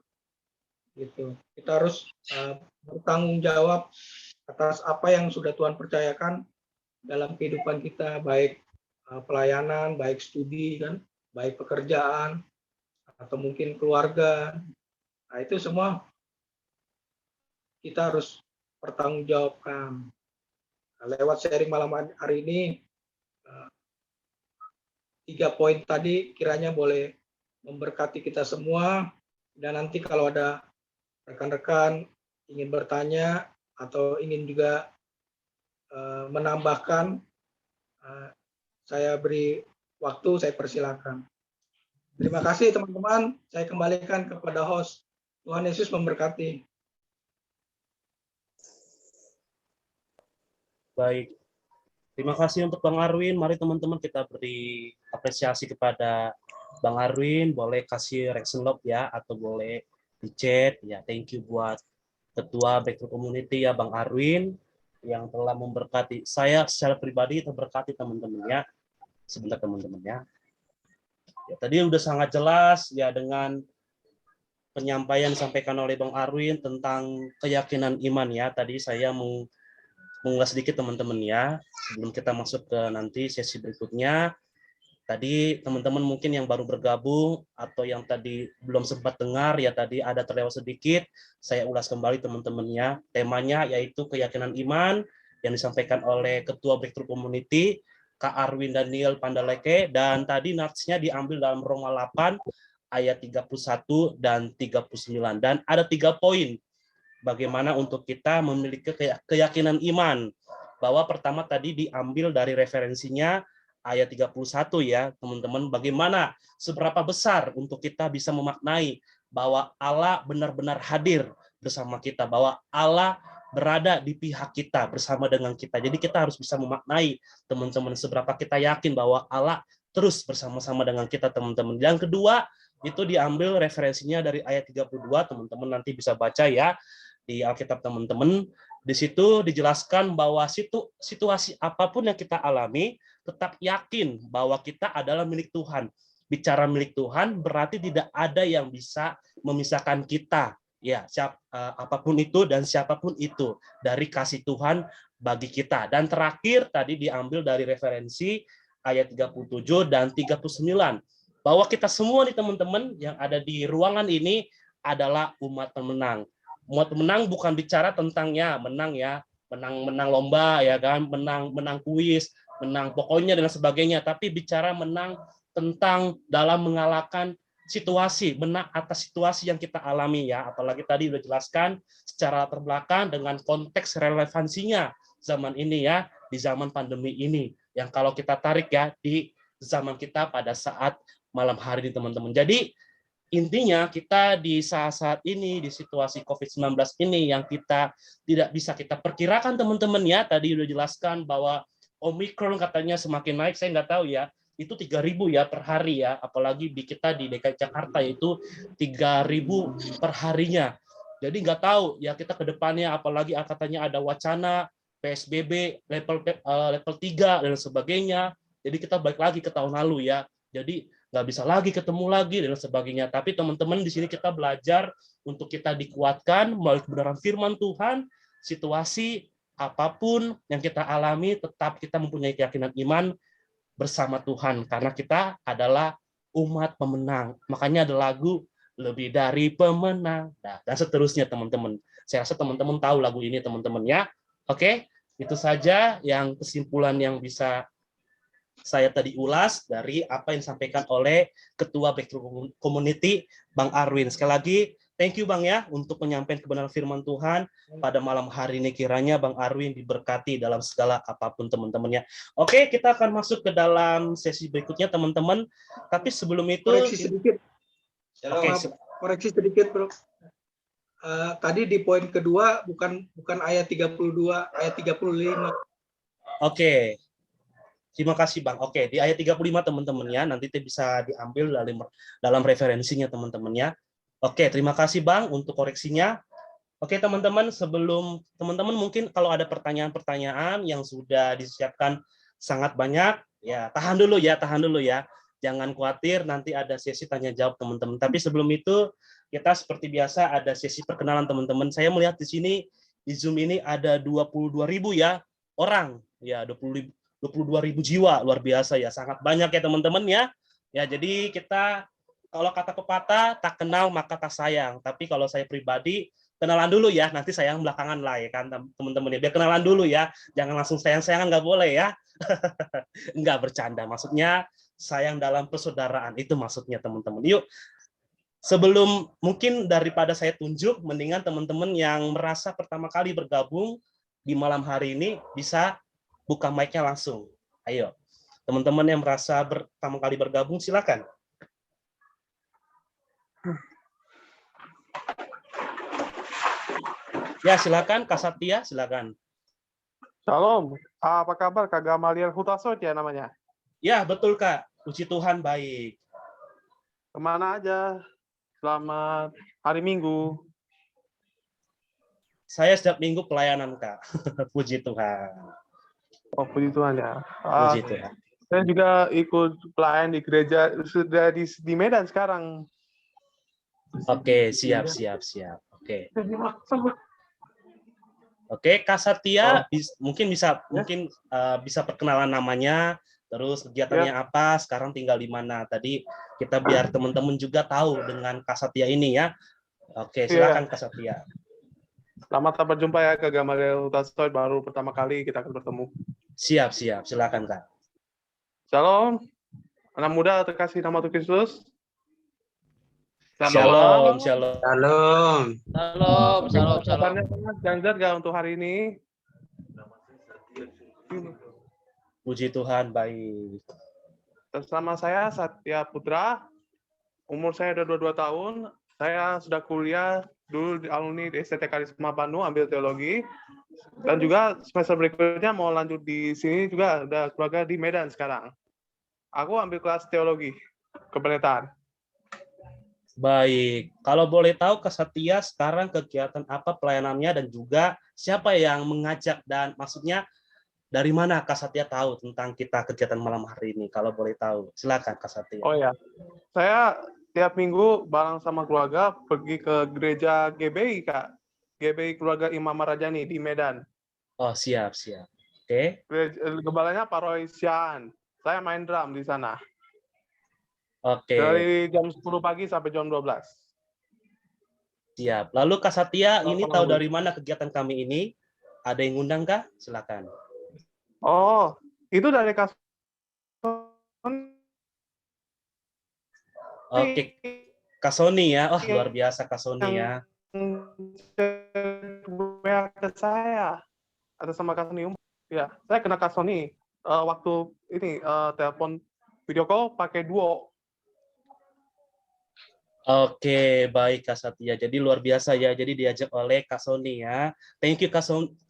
Gitu. Kita harus bertanggung jawab atas apa yang sudah Tuhan percayakan dalam kehidupan kita, baik pelayanan, baik studi kan, baik pekerjaan, atau mungkin keluarga. Nah, itu semua kita harus pertanggungjawabkan. Nah, lewat sharing malam hari ini, 3 poin tadi kiranya boleh memberkati kita semua. Dan nanti kalau ada rekan-rekan ingin bertanya atau ingin juga menambahkan, saya beri waktu, saya persilakan. Terima kasih teman-teman. Saya kembalikan kepada host. Tuhan Yesus memberkati.
Baik. Terima kasih untuk Bang Arwin. Mari teman-teman kita beri apresiasi kepada Bang Arwin. Boleh kasih reaction love ya, atau boleh di chat ya. Thank you buat Ketua Breakthrough Community ya, Bang Arwin, yang telah memberkati saya secara pribadi, terberkati teman-teman ya. Sebentar teman-teman ya. Ya, tadi udah sangat jelas ya dengan penyampaian disampaikan oleh Bang Arwin tentang keyakinan iman ya. Tadi saya mengulas sedikit teman-teman ya, sebelum kita masuk ke nanti sesi berikutnya. Tadi teman-teman mungkin yang baru bergabung atau yang tadi belum sempat dengar ya, tadi ada terlewat sedikit, saya ulas kembali teman-temannya. Temanya yaitu keyakinan iman yang disampaikan oleh Ketua Breakthrough Community, Kak Arwin Daniel Pandaleke, dan tadi natsnya diambil dalam Roma 8 ayat 31 dan 39. Dan ada 3 poin bagaimana untuk kita memiliki keyakinan iman. Bahwa pertama tadi diambil dari referensinya ayat 31 ya, teman-teman, bagaimana seberapa besar untuk kita bisa memaknai bahwa Allah benar-benar hadir bersama kita, bahwa Allah berada di pihak kita bersama dengan kita. Jadi kita harus bisa memaknai, teman-teman, seberapa kita yakin bahwa Allah terus bersama-sama dengan kita, teman-teman. Yang kedua, itu diambil referensinya dari ayat 32, teman-teman nanti bisa baca ya di Alkitab teman-teman. Di situ dijelaskan bahwa situasi apapun yang kita alami, tetap yakin bahwa kita adalah milik Tuhan. Bicara milik Tuhan berarti tidak ada yang bisa memisahkan kita, ya, apapun itu dan siapapun itu dari kasih Tuhan bagi kita. Dan terakhir tadi diambil dari referensi ayat 37 dan 39 bahwa kita semua nih teman-teman yang ada di ruangan ini adalah umat pemenang. Umat pemenang bukan bicara tentangnya menang ya, menang lomba ya kan, menang kuis, menang pokoknya dan sebagainya, tapi bicara menang tentang dalam mengalahkan situasi, menang atas situasi yang kita alami ya. Apalagi tadi udah jelaskan secara latar belakang dengan konteks relevansinya zaman ini ya, di zaman pandemi ini yang kalau kita tarik ya di zaman kita pada saat malam hari ini teman-teman. Jadi intinya kita di saat-saat ini, di situasi COVID-19 ini yang kita tidak bisa kita perkirakan teman-teman ya, tadi udah jelaskan bahwa Omicron katanya semakin naik, saya nggak tahu ya, itu 3.000 ya per hari ya, apalagi di kita di DKI Jakarta itu 3.000 per harinya. Jadi nggak tahu ya kita ke depannya, apalagi katanya ada wacana PSBB level 3 dan sebagainya. Jadi kita balik lagi ke tahun lalu ya. Jadi nggak bisa lagi ketemu lagi dan sebagainya. Tapi teman-teman di sini kita belajar untuk kita dikuatkan melalui kebenaran firman Tuhan, situasi apapun yang kita alami tetap kita mempunyai keyakinan iman bersama Tuhan karena kita adalah umat pemenang. Makanya ada lagu lebih dari pemenang dan seterusnya teman-teman. Saya rasa teman-teman tahu lagu ini teman-teman ya. Oke, itu saja yang kesimpulan yang bisa saya tadi ulas dari apa yang disampaikan oleh Ketua Breakthrough Community, Bang Arwin. Sekali lagi, thank you Bang ya, untuk menyampaikan kebenaran firman Tuhan pada malam hari ini. Kiranya Bang Arwin diberkati dalam segala apapun teman-temannya. Oke, kita akan masuk ke dalam sesi berikutnya teman-teman. Tapi sebelum itu...
Koreksi sedikit.
Oke,
koreksi sedikit bro. Tadi di poin kedua bukan ayat 32, ayat 35.
Oke. Terima kasih Bang. Oke, di ayat 35 teman-teman ya, nanti bisa diambil dalam referensinya teman-teman ya. Oke, terima kasih Bang untuk koreksinya. Oke teman-teman, sebelum teman-teman mungkin kalau ada pertanyaan-pertanyaan yang sudah disiapkan sangat banyak, ya tahan dulu ya. Jangan khawatir, nanti ada sesi tanya jawab teman-teman. Tapi sebelum itu, kita seperti biasa ada sesi perkenalan teman-teman. Saya melihat di sini, di Zoom ini ada 22.000 ya orang, ya 22.000 jiwa, luar biasa ya, sangat banyak ya teman-teman ya. Ya jadi kita kalau kata pepatah tak kenal maka tak sayang. Tapi kalau saya pribadi kenalan dulu ya, nanti sayang belakangan lah ya kan teman-teman ya. Biar kenalan dulu ya, jangan langsung sayang-sayangan, nggak boleh ya. Nggak bercanda, maksudnya sayang dalam persaudaraan itu maksudnya teman-teman. Yuk. Sebelum mungkin daripada saya tunjuk, mendingan teman-teman yang merasa pertama kali bergabung di malam hari ini bisa buka mic-nya langsung. Ayo, teman-teman yang merasa pertama kali bergabung, silakan. Ya, silakan Kak Satya, silakan.
Shalom, apa kabar Kak Gamaliel Hutasot ya namanya?
Ya, betul Kak. Puji Tuhan baik.
Kemana aja? Selamat hari Minggu.
Saya setiap minggu pelayanan Kak. Puji Tuhan.
Oh, puji Tuhan ya.
Puji Tuhan.
Saya juga ikut pelayan di gereja, sudah di Medan sekarang.
Oke, siap. Oke. Oke, Kak Satya mungkin bisa
Ya.
bisa perkenalan namanya, terus kegiatannya apa, sekarang tinggal di mana. Tadi kita biar teman-teman juga tahu dengan Kak Satya ini ya. Oke, silakan Kak Satya.
Selamat berjumpa ya ke Gamaliel Utasoy, baru pertama kali kita akan bertemu.
Siap, silakan Kak.
Shalom, anak muda terkasih nama Tuhan Yesus.
Shalom.
Shalom.
Salam.
Kabarnya sangat ganjar gak untuk hari ini?
Puji Tuhan, baik.
Sama saya Satya Putra, umur saya udah 22 tahun. Saya sudah kuliah dulu di alumni di STT Karisma Bandung, ambil teologi. Dan juga semester berikutnya mau lanjut di sini juga, udah keluarga di Medan sekarang. Aku ambil kelas teologi, kependetaan.
Baik, kalau boleh tahu Kak Satya sekarang kegiatan apa pelayanannya dan juga siapa yang mengajak dan maksudnya dari mana Kak Satya tahu tentang kita kegiatan malam hari ini? Kalau boleh tahu, silakan Kak Satya.
Oh ya, saya tiap minggu bareng sama keluarga pergi ke gereja GBI, Kak. GBI Keluarga Imam Marajani di Medan.
Oh, siap. Oke.
Gembalanya Paroisian. Saya main drum di sana.
Oke.
Dari jam 10 pagi sampai jam 12.
Siap. Lalu Kak Satya ini tahu dari mana kegiatan kami ini? Ada yang ngundang Kak? Silakan.
Oh, itu dari kasus.
Oke, Kak Sony ya. Oh, luar biasa Kak Sony ya.
Ke saya atau sama Kak Sony. Ya, saya kena Kak Sony waktu ini telepon video call pakai Duo.
Oke, baik Kak Satya. Jadi luar biasa ya. Jadi diajak oleh Kak Sony ya. Thank you Kak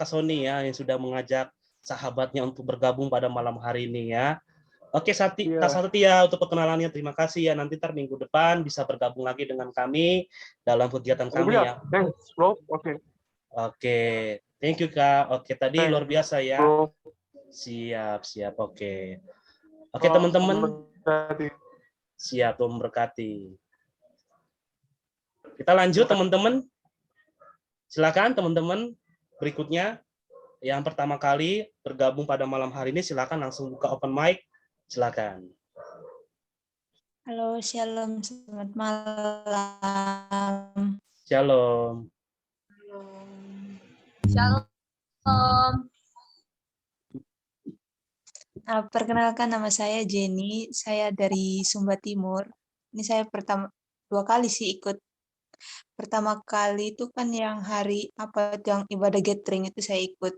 Sony ya yang sudah mengajak sahabatnya untuk bergabung pada malam hari ini ya. Oke, Kak Satya untuk perkenalannya terima kasih ya. Nanti minggu depan bisa bergabung lagi dengan kami dalam kegiatan kami ya.
Thanks, bro.
Oke, thank you Kak. Oke, tadi luar biasa ya.
Bro.
Siap. Oke, teman-teman. Siap, Tuhan memberkati. Kita lanjut teman-teman. Silakan teman-teman berikutnya. Yang pertama kali bergabung pada malam hari ini silakan langsung buka open mic. Silakan.
Halo, shalom, selamat malam.
Shalom.
Perkenalkan nama saya Jenny, saya dari Sumba Timur. Ini saya dua kali sih ikut. Pertama kali itu kan yang yang ibadah gathering itu saya ikut.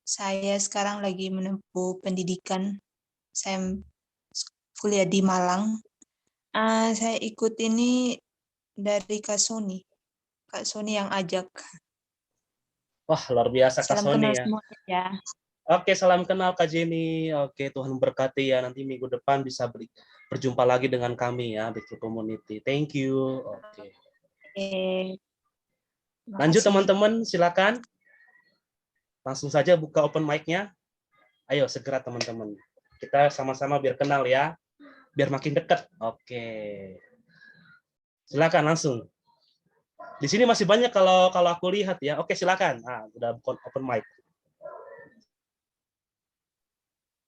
Saya sekarang lagi menempuh pendidikan. Saya kuliah di Malang. Saya ikut ini dari Kak Sony. Kak Sony yang ajak.
Wah, luar biasa Kak Sony ya.
Ya.
Oke, salam kenal Kak Jenny. Oke, Tuhan memberkati ya. Nanti minggu depan bisa berjumpa lagi dengan kami ya, Breakthrough Community. Thank you. Oke. Lanjut teman-teman, silakan. Langsung saja buka open mic-nya. Ayo, segera teman-teman. Kita sama-sama biar kenal ya. Biar makin dekat. Oke. Silakan langsung. Di sini masih banyak kalau aku lihat ya. Oke, silakan. Udah buka open mic.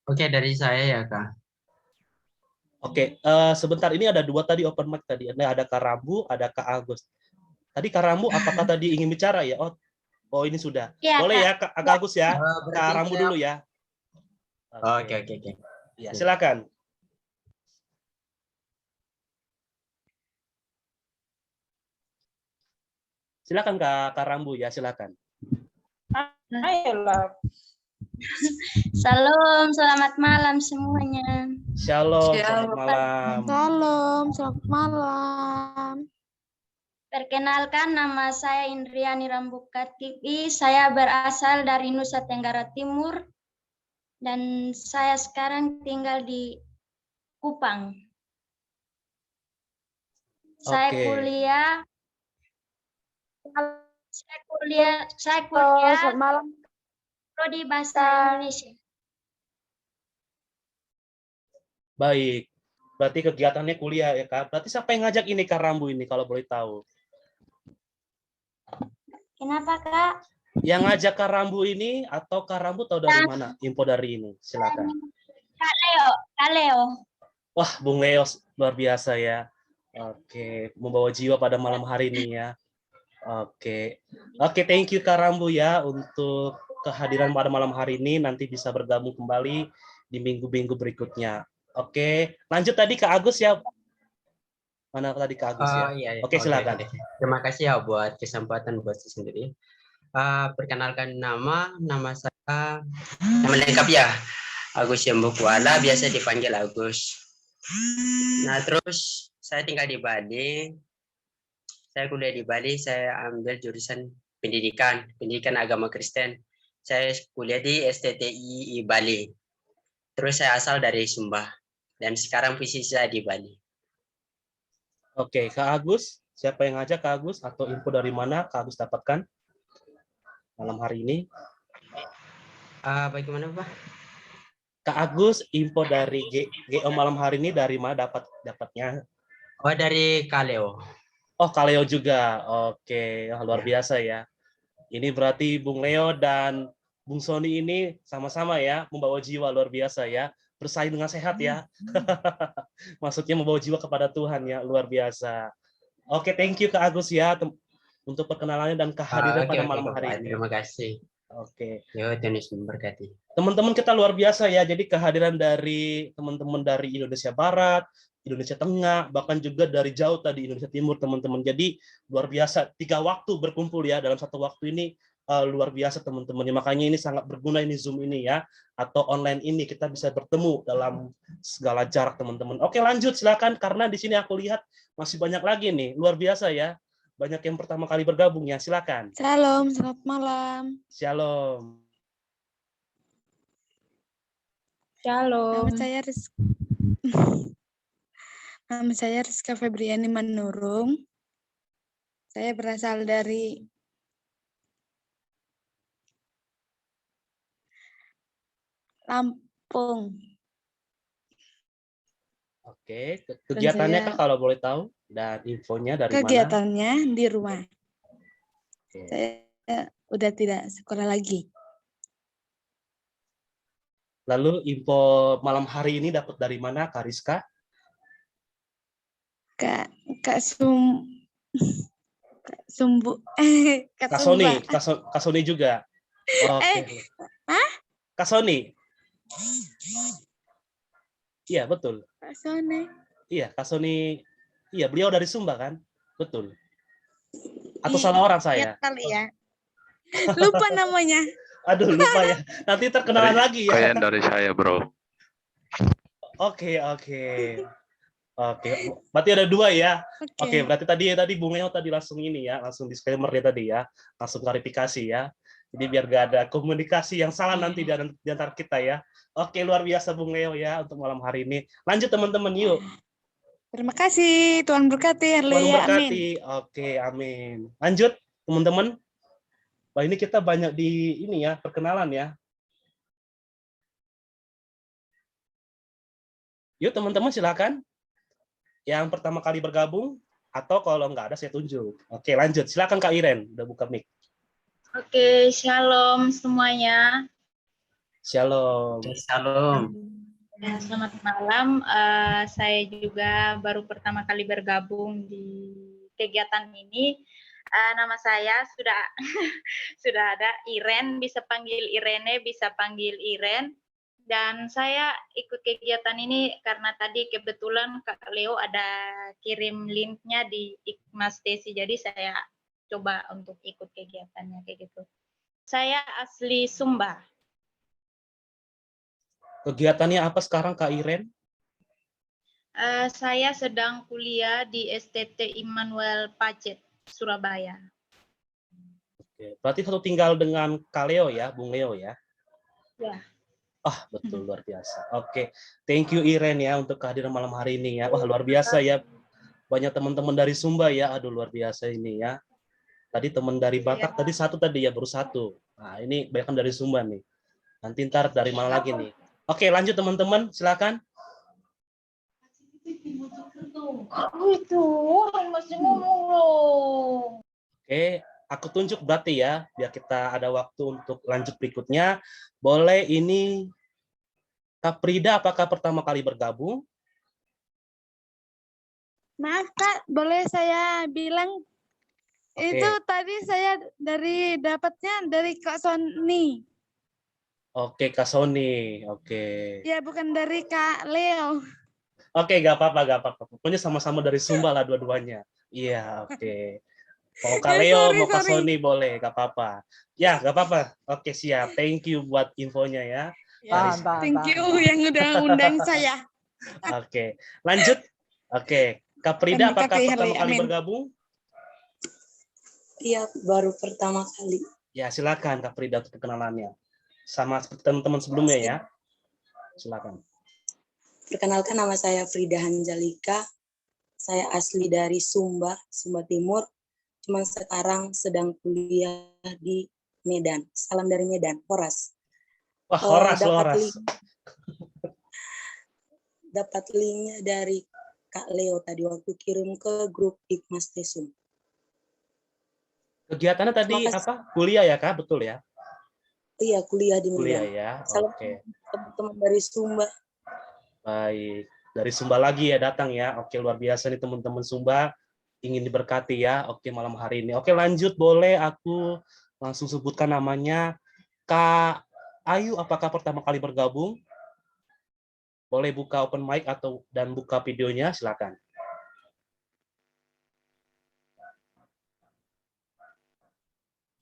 Oke, dari saya ya, Kak.
Oke, sebentar ini ada dua tadi open mic tadi. Ada Kak Rambu, ada Kak Agus. Tadi Kak Rambu apakah tadi ingin bicara ya? Oh ini sudah.
Ya,
boleh ya Kak Agus ya? Kak Rambu dulu ya.
Oke.
Ya, silakan. Silakan Kak Rambu ya, silakan.
Ayolah. Salam, selamat malam semuanya.
Shalom, selamat malam.
Shalom, selamat malam.
Perkenalkan, nama saya Indriani Rambukatiwi. Saya berasal dari Nusa Tenggara Timur dan saya sekarang tinggal di Kupang. Saya kuliah.
Selamat malam.
Prodi Bahasa Indonesia.
Baik. Berarti kegiatannya kuliah ya Kak. Berarti siapa yang ngajak ini Kak Rambu ini kalau boleh tahu?
Kenapa Kak?
Yang ngajak Kak Rambu ini atau Kak Rambu tahu dari mana info dari ini? Silakan.
Kak Leo.
Wah, Bung Leo luar biasa ya. Oke, membawa jiwa pada malam hari ini ya. Oke, thank you Kak Rambu ya untuk kehadiran pada malam hari ini. Nanti bisa bergabung kembali di minggu-minggu berikutnya. Oke, lanjut tadi Kak Agus ya. Mana tadi Kak Agus ya?
Iya, iya.
Oke, silakan.
Terima kasih ya buat kesempatan buat saya sendiri. Perkenalkan nama saya, nama lengkap ya, Agus Yembu Kuala, biasa dipanggil Agus. Nah, terus saya tinggal di Bali. Saya kuliah di Bali, saya ambil jurusan pendidikan agama Kristen. Saya kuliah di STTI Bali. Terus saya asal dari Sumba dan sekarang posisi saya di Bali.
Oke, Kak Agus, siapa yang ngajak Kak Agus atau info dari mana Kak Agus dapatkan malam hari ini?
Bagaimana Pak?
Kak Agus, info dari GO malam hari ini dari mana dapatnya?
Oh, dari Kaleo.
Oh, Kak Leo juga. Oke, luar biasa ya. Ini berarti Bung Leo dan Bung Sony ini sama-sama ya membawa jiwa luar biasa ya. Bersaing dengan sehat ya. Maksudnya membawa jiwa kepada Tuhan ya, luar biasa. Oke, thank you Kak Agus ya untuk perkenalannya dan kehadiran pada malam hari ini.
Terima kasih.
Oke.
Yo, Tuhan Yesus memberkati.
Teman-teman kita luar biasa ya. Jadi kehadiran dari teman-teman dari Indonesia Barat, Indonesia Tengah, bahkan juga dari jauh tadi Indonesia Timur teman-teman. Jadi luar biasa 3 waktu berkumpul ya dalam satu waktu ini. Luar biasa teman-teman. Makanya ini sangat berguna ini Zoom ini ya, atau online ini kita bisa bertemu dalam segala jarak teman-teman. Oke, lanjut silakan karena di sini aku lihat masih banyak lagi nih. Luar biasa ya. Banyak yang pertama kali bergabung ya. Silakan.
Shalom, selamat malam.
Shalom.
Nama saya Rizka Febriani Manurung. Saya berasal dari Lampung.
Oke, kegiatannya Kak kalau boleh tahu dan infonya dari mana?
Kegiatannya di rumah.
Oke.
Saya udah tidak sekolah lagi.
Lalu info malam hari ini dapat dari mana Kak Rizka?
Kak Sumbu.
Kak Sony juga. Oke. Kak Sony. Iya, betul.
Kak Sony.
Iya, Kak Sony. Iya, beliau dari Sumba kan? Betul. Atau salah orang saya?
Iya kali ya. Lupa namanya.
Aduh, lupa ya. Nanti terkenalan lagi ya.
Kayaknya dari saya, bro.
Oke. Berarti ada 2 ya. Oke, berarti tadi Bung Leo tadi langsung ini ya, langsung disclaimer dia tadi ya, langsung klarifikasi ya. Jadi biar gak ada komunikasi yang salah nanti di antara kita ya. Oke, luar biasa Bung Leo ya untuk malam hari ini. Lanjut teman-teman, yuk.
Terima kasih, Tuhan berkati.
Tuhan berkati. Oke, amin. Lanjut teman-teman. Wah, ini kita banyak di ini ya, perkenalan ya. Yuk teman-teman silakan. Yang pertama kali bergabung atau kalau nggak ada saya tunjuk. Oke, lanjut. Silakan Kak Iren, udah buka mic.
Oke, shalom semuanya.
Shalom.
Shalom.
Selamat malam. Saya juga baru pertama kali bergabung di kegiatan ini. Nama saya sudah ada Iren, bisa panggil Irene, bisa panggil Iren. Dan saya ikut kegiatan ini karena tadi kebetulan Kak Leo ada kirim linknya di Ikmas Desi, jadi saya coba untuk ikut kegiatannya kayak gitu. Saya asli Sumba.
Kegiatannya apa sekarang Kak Iren?
Saya sedang kuliah di STT Immanuel Pacet, Surabaya.
Oke, berarti satu tinggal dengan Kak Leo ya, Bung Leo ya?
Ya.
Betul, luar biasa. Oke, thank you Iren ya untuk kehadiran malam hari ini ya. Wah, luar biasa ya. Banyak teman-teman dari Sumba ya. Aduh, luar biasa ini ya. Tadi teman dari Batak, tadi satu tadi ya, baru satu. Nah, ini banyak dari Sumba nih. Nanti ntar dari mana lagi nih. Oke, lanjut teman-teman, silakan.
Itu orang masih ngomong loh.
Oke, aku tunjuk berarti ya, biar kita ada waktu untuk lanjut berikutnya. Boleh ini Kak Frida, apakah pertama kali bergabung?
Maaf Kak, boleh saya bilang
Oke.
itu tadi saya dapatnya dari Kak Sony.
Oke, Kak Sony. Oke.
Ya, bukan dari Kak Leo.
Oke, gak apa-apa. Pokoknya sama-sama dari Sumba lah dua-duanya. Iya, oke. Mau Kak
Ya,
Leo, mau Kak
sorry.
Sony boleh, gak apa-apa. Ya, gak apa-apa. Oke, siap. Thank you buat infonya ya.
Ya, thank you yang udah undang saya.
Oke, lanjut. Oke, Kak Frida,
Dan
apakah
berkati,
pertama kali
amin.
bergabung?
Iya, baru pertama kali.
Ya, silakan Kak Frida untuk perkenalannya. Sama seperti teman-teman sebelumnya ya. Silakan.
Perkenalkan, nama saya Frida Hanjalika. Saya asli dari Sumba, Sumba Timur. Cuma sekarang sedang kuliah di Medan. Salam dari Medan, Horas.
Wah, Horas.
Dapat linknya dari Kak Leo tadi waktu kirim ke grup Ikmas Tesum.
Kegiatannya tadi apa? Kuliah ya, Kak? Betul ya?
Iya, kuliah di Medan.
Kuliah ya,
Salam
oke.
teman-teman dari Sumba.
Baik, dari Sumba lagi ya datang ya. Oke, luar biasa nih teman-teman Sumba. Ingin diberkati ya. Oke, malam hari ini. Oke, lanjut boleh aku langsung sebutkan namanya. Kak Ayu, apakah pertama kali bergabung? Boleh buka open mic dan buka videonya, silakan.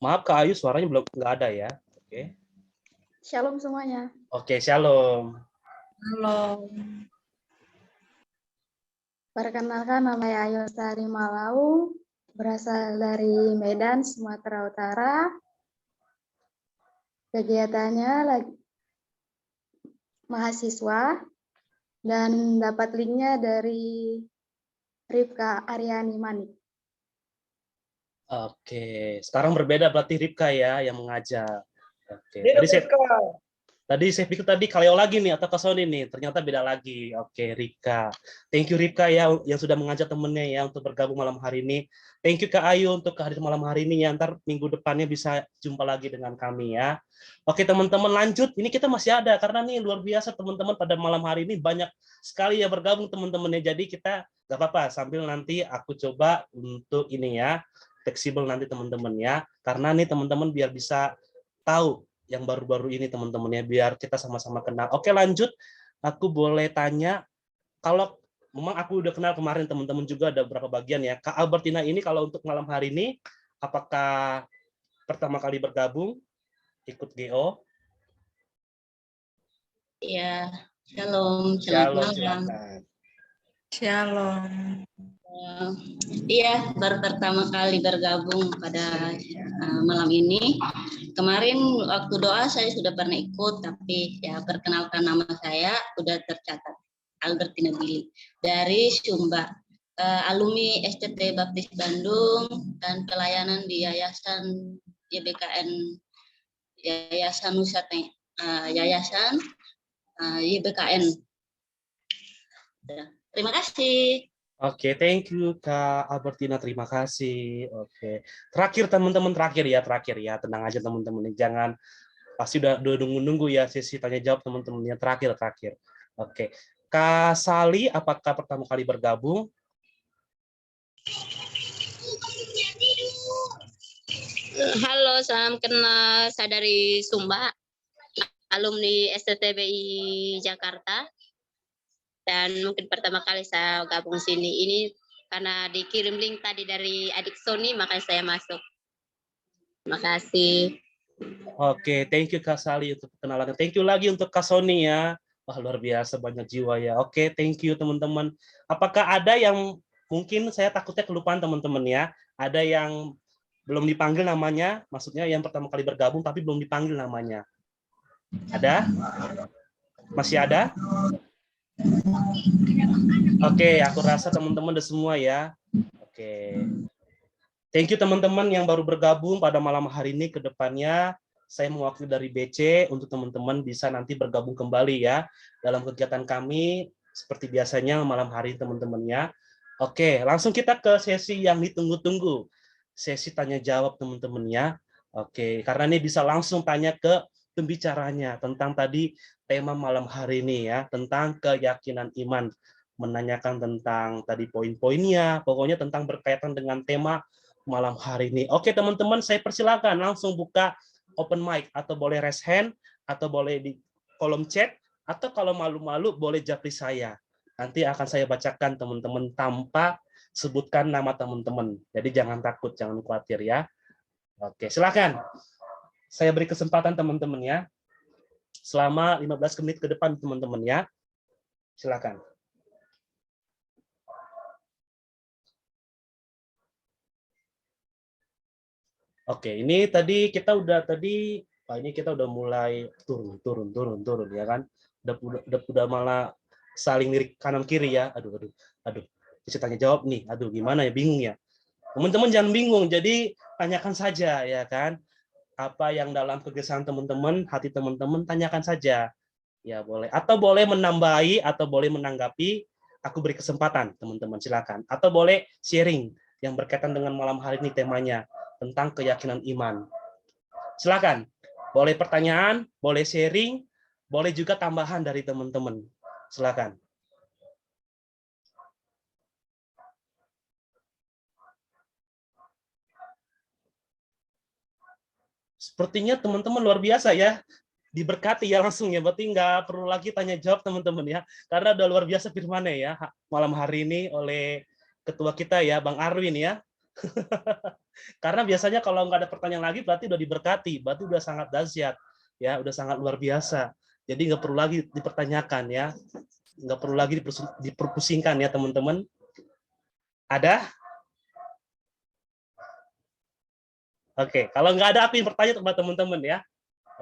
Maaf Kak Ayu, suaranya belum nggak ada ya. Oke.
Shalom semuanya.
Oke, shalom.
Halo. Perkenalkan, nama saya Ayu Sari Malau, berasal dari Medan, Sumatera Utara. Kegiatannya lagi mahasiswa dan dapat linknya dari Rifka Aryani Manik.
Oke, sekarang berbeda berarti Ripka ya yang mengajar. Oke, tadi saya pikir tadi Kaleo lagi nih atau Kasoni nih, ternyata beda lagi. Oke, Ripka. Thank you Ripka ya yang sudah mengajak temennya ya untuk bergabung malam hari ini. Thank you Kak Ayu untuk hadir malam hari ini ya. Ntar minggu depannya bisa jumpa lagi dengan kami ya. Oke teman-teman, lanjut. Ini kita masih ada karena nih luar biasa teman-teman pada malam hari ini banyak sekali ya bergabung teman-temannya. Jadi kita nggak apa-apa sambil nanti aku coba untuk ini ya. Fleksibel nanti teman-temannya, karena nih teman-teman biar bisa tahu yang baru-baru ini teman-temannya, biar kita sama-sama kenal. Oke lanjut, aku boleh tanya, kalau memang aku udah kenal kemarin teman-teman juga ada beberapa bagian ya, Kak Albertina ini kalau untuk malam hari ini, apakah pertama kali bergabung, ikut GO?
Iya, shalom, selamat malam.
Shalom.
Iya, baru pertama kali bergabung pada malam ini. Kemarin waktu doa saya sudah pernah ikut, tapi ya perkenalkan nama saya sudah tercatat, Albertina Billy dari Sumba, alumni STT Baptis Bandung dan pelayanan di Yayasan YBKN, Yayasan Nusantara, Yayasan YBKN. Terima kasih.
Oke, thank you Kak Albertina, terima kasih. Oke, terakhir teman-teman, terakhir ya, tenang aja teman-teman, jangan pasti udah nunggu-nunggu ya sesi tanya jawab teman-teman, yang terakhir. Oke, Kak Sali, apakah pertama kali bergabung?
Halo, salam kenal, saya dari Sumba, alumni STTBI Jakarta. Dan mungkin pertama kali saya gabung sini. Ini karena dikirim link tadi dari adik Sony, makanya saya masuk. Terima kasih.
Oke, thank you Kak Sali untuk perkenalannya. Thank you lagi untuk Kak Sony ya. Wah, luar biasa banyak jiwa ya. Oke, thank you teman-teman. Apakah ada yang mungkin saya takutnya kelupaan teman-teman ya? Ada yang belum dipanggil namanya, maksudnya yang pertama kali bergabung tapi belum dipanggil namanya. Ada? Masih ada? Oke, aku rasa teman-teman udah semua ya. Oke. Thank you teman-teman yang baru bergabung pada malam hari ini. Ke depannya saya mewakili dari BC untuk teman-teman bisa nanti bergabung kembali ya dalam kegiatan kami seperti biasanya malam hari teman-temannya. Oke, langsung kita ke sesi yang ditunggu-tunggu. sesi tanya jawab teman-teman ya. Oke, karena ini bisa langsung tanya ke pembicaranya tentang tadi tema malam hari ini ya, tentang keyakinan iman, menanyakan tentang tadi poin-poinnya, pokoknya tentang berkaitan dengan tema malam hari ini. Oke teman-teman, saya persilakan langsung buka open mic, atau boleh raise hand, atau boleh di kolom chat, atau kalau malu-malu boleh japri saya. Nanti akan saya bacakan teman-teman tanpa sebutkan nama teman-teman. Jadi jangan takut, jangan khawatir ya. Oke, silakan. Saya beri kesempatan teman-teman ya. Selama 15 menit ke depan teman-teman ya. Silakan. Oke, ini tadi kita udah ini kita udah mulai turun ya kan. Udah malah saling lirik kanan kiri ya. Aduh. Bisa tanya jawab nih. Aduh, gimana ya, bingung ya. Teman-teman jangan bingung. Jadi tanyakan saja ya kan. Apa yang dalam kegelisahan teman-teman, hati teman-teman, tanyakan saja. Ya boleh. Atau boleh menambahi atau boleh menanggapi. Aku beri kesempatan teman-teman, silakan. Atau boleh sharing yang berkaitan dengan malam hari ini temanya tentang keyakinan iman. Silakan. Boleh pertanyaan, boleh sharing, boleh juga tambahan dari teman-teman. Silakan. Sepertinya teman-teman luar biasa ya, diberkati ya langsung ya, berarti nggak perlu lagi tanya jawab teman-teman ya, karena udah luar biasa firman-Nya ya malam hari ini oleh ketua kita ya Bang Arwin ya. Karena biasanya kalau nggak ada pertanyaan lagi berarti udah diberkati, berarti udah sangat dahsyat ya, udah sangat luar biasa. Jadi nggak perlu lagi dipertanyakan ya, nggak perlu lagi diperpusingkan ya teman-teman. Ada? Oke, kalau nggak ada aku yang bertanya kepada teman-teman ya.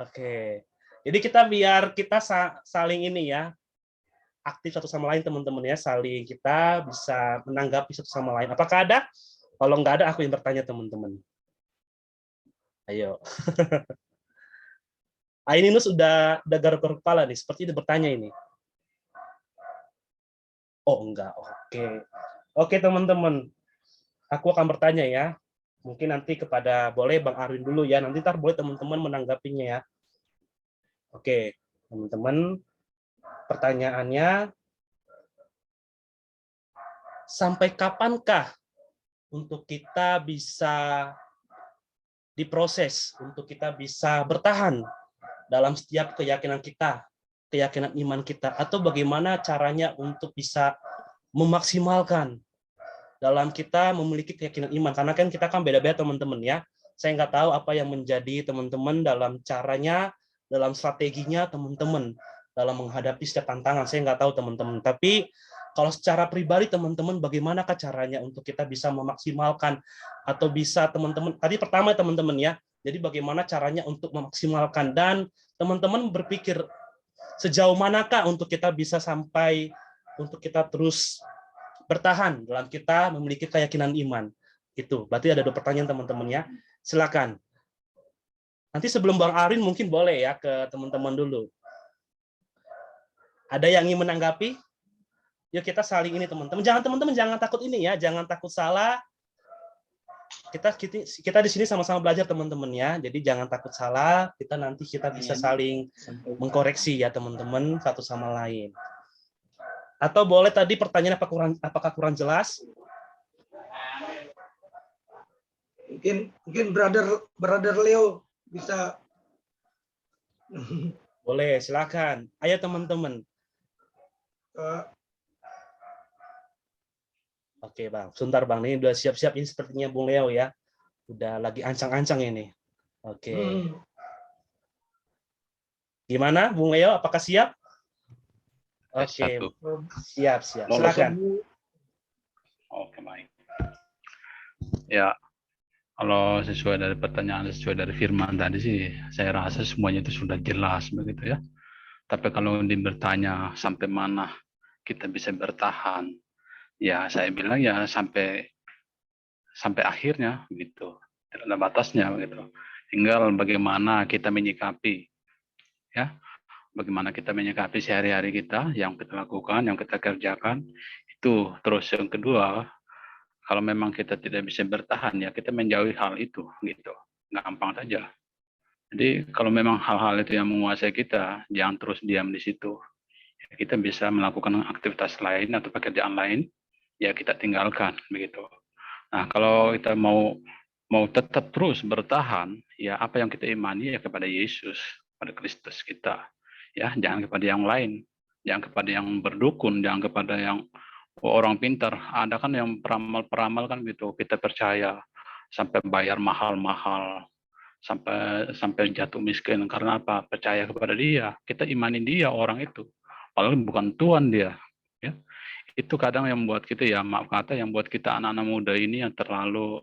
Oke, jadi biar kita saling ini ya, aktif satu sama lain teman-teman ya, saling kita bisa menanggapi satu sama lain. Apakah ada? Kalau nggak ada aku yang bertanya teman-teman. Ayo. Aininus udah garuk-garuk kepala nih, seperti itu bertanya ini. Oh enggak, oke teman-teman. Aku akan bertanya ya. Mungkin nanti boleh Bang Arwin dulu ya, nanti boleh teman-teman menanggapinya ya. Oke, teman-teman, pertanyaannya, sampai kapankah untuk kita bisa diproses, untuk kita bisa bertahan dalam setiap keyakinan kita, keyakinan iman kita, atau bagaimana caranya untuk bisa memaksimalkan dalam kita memiliki keyakinan iman, karena kan kita kan beda-beda teman-teman ya. Saya nggak tahu apa yang menjadi teman-teman dalam caranya, dalam strateginya teman-teman dalam menghadapi setiap tantangan. Saya nggak tahu teman-teman. Tapi kalau secara pribadi teman-teman, bagaimanakah caranya untuk kita bisa memaksimalkan atau bisa teman-teman? Tadi pertama teman-teman ya. Jadi bagaimana caranya untuk memaksimalkan, dan teman-teman berpikir sejauh manakah untuk kita bisa sampai untuk kita terus bertahan dalam kita memiliki keyakinan iman. Itu berarti ada 2 pertanyaan teman-teman ya. Silakan. Nanti sebelum Bang Arwin mungkin boleh ya ke teman-teman dulu. Ada yang ingin menanggapi? Yuk kita saling ini teman-teman. Teman-teman jangan takut ini ya, jangan takut salah. Kita di sini sama-sama belajar teman-teman ya. Jadi jangan takut salah. Kita bisa saling mengkoreksi ya teman-teman satu sama lain. Atau boleh tadi pertanyaan apakah kurang jelas?
Mungkin brother Leo bisa.
Boleh, silakan. Ayo teman-teman. Oke Bang, sebentar Bang, ini udah siap-siap ini sepertinya Bung Leo ya. Udah lagi ancang-ancang ini. Oke. Gimana Bung Leo, apakah siap? Oke, siap. Silakan.
Oke, baik. Ya, kalau sesuai dari pertanyaan, sesuai dari firman tadi sih, saya rasa semuanya itu sudah jelas begitu ya. Tapi kalau bertanya sampai mana kita bisa bertahan, ya saya bilang ya sampai akhirnya gitu. Tidak ada batasnya begitu. Tinggal bagaimana kita menyikapi, ya. Bagaimana kita menyikapi sehari-hari kita, yang kita lakukan, yang kita kerjakan, itu. Terus yang kedua, Kalau memang kita tidak bisa bertahan, ya kita menjauhi hal itu, gitu. Gampang saja. Jadi kalau memang hal-hal itu yang menguasai kita, jangan terus diam di situ. Kita bisa melakukan aktivitas lain atau pekerjaan lain, ya kita tinggalkan, begitu. Nah, kalau kita mau tetap terus bertahan, ya apa yang kita imani ya kepada Yesus, pada Kristus kita. Ya, jangan kepada yang lain, jangan kepada yang berdukun, jangan kepada yang orang pintar. Ada kan yang peramal-peramal kan gitu, kita percaya sampai bayar mahal-mahal, sampai jatuh miskin karena apa? Percaya kepada dia. Kita imani dia orang itu. Padahal bukan Tuhan dia. Ya. Itu kadang yang membuat kita ya maaf kata yang buat kita anak-anak muda ini yang terlalu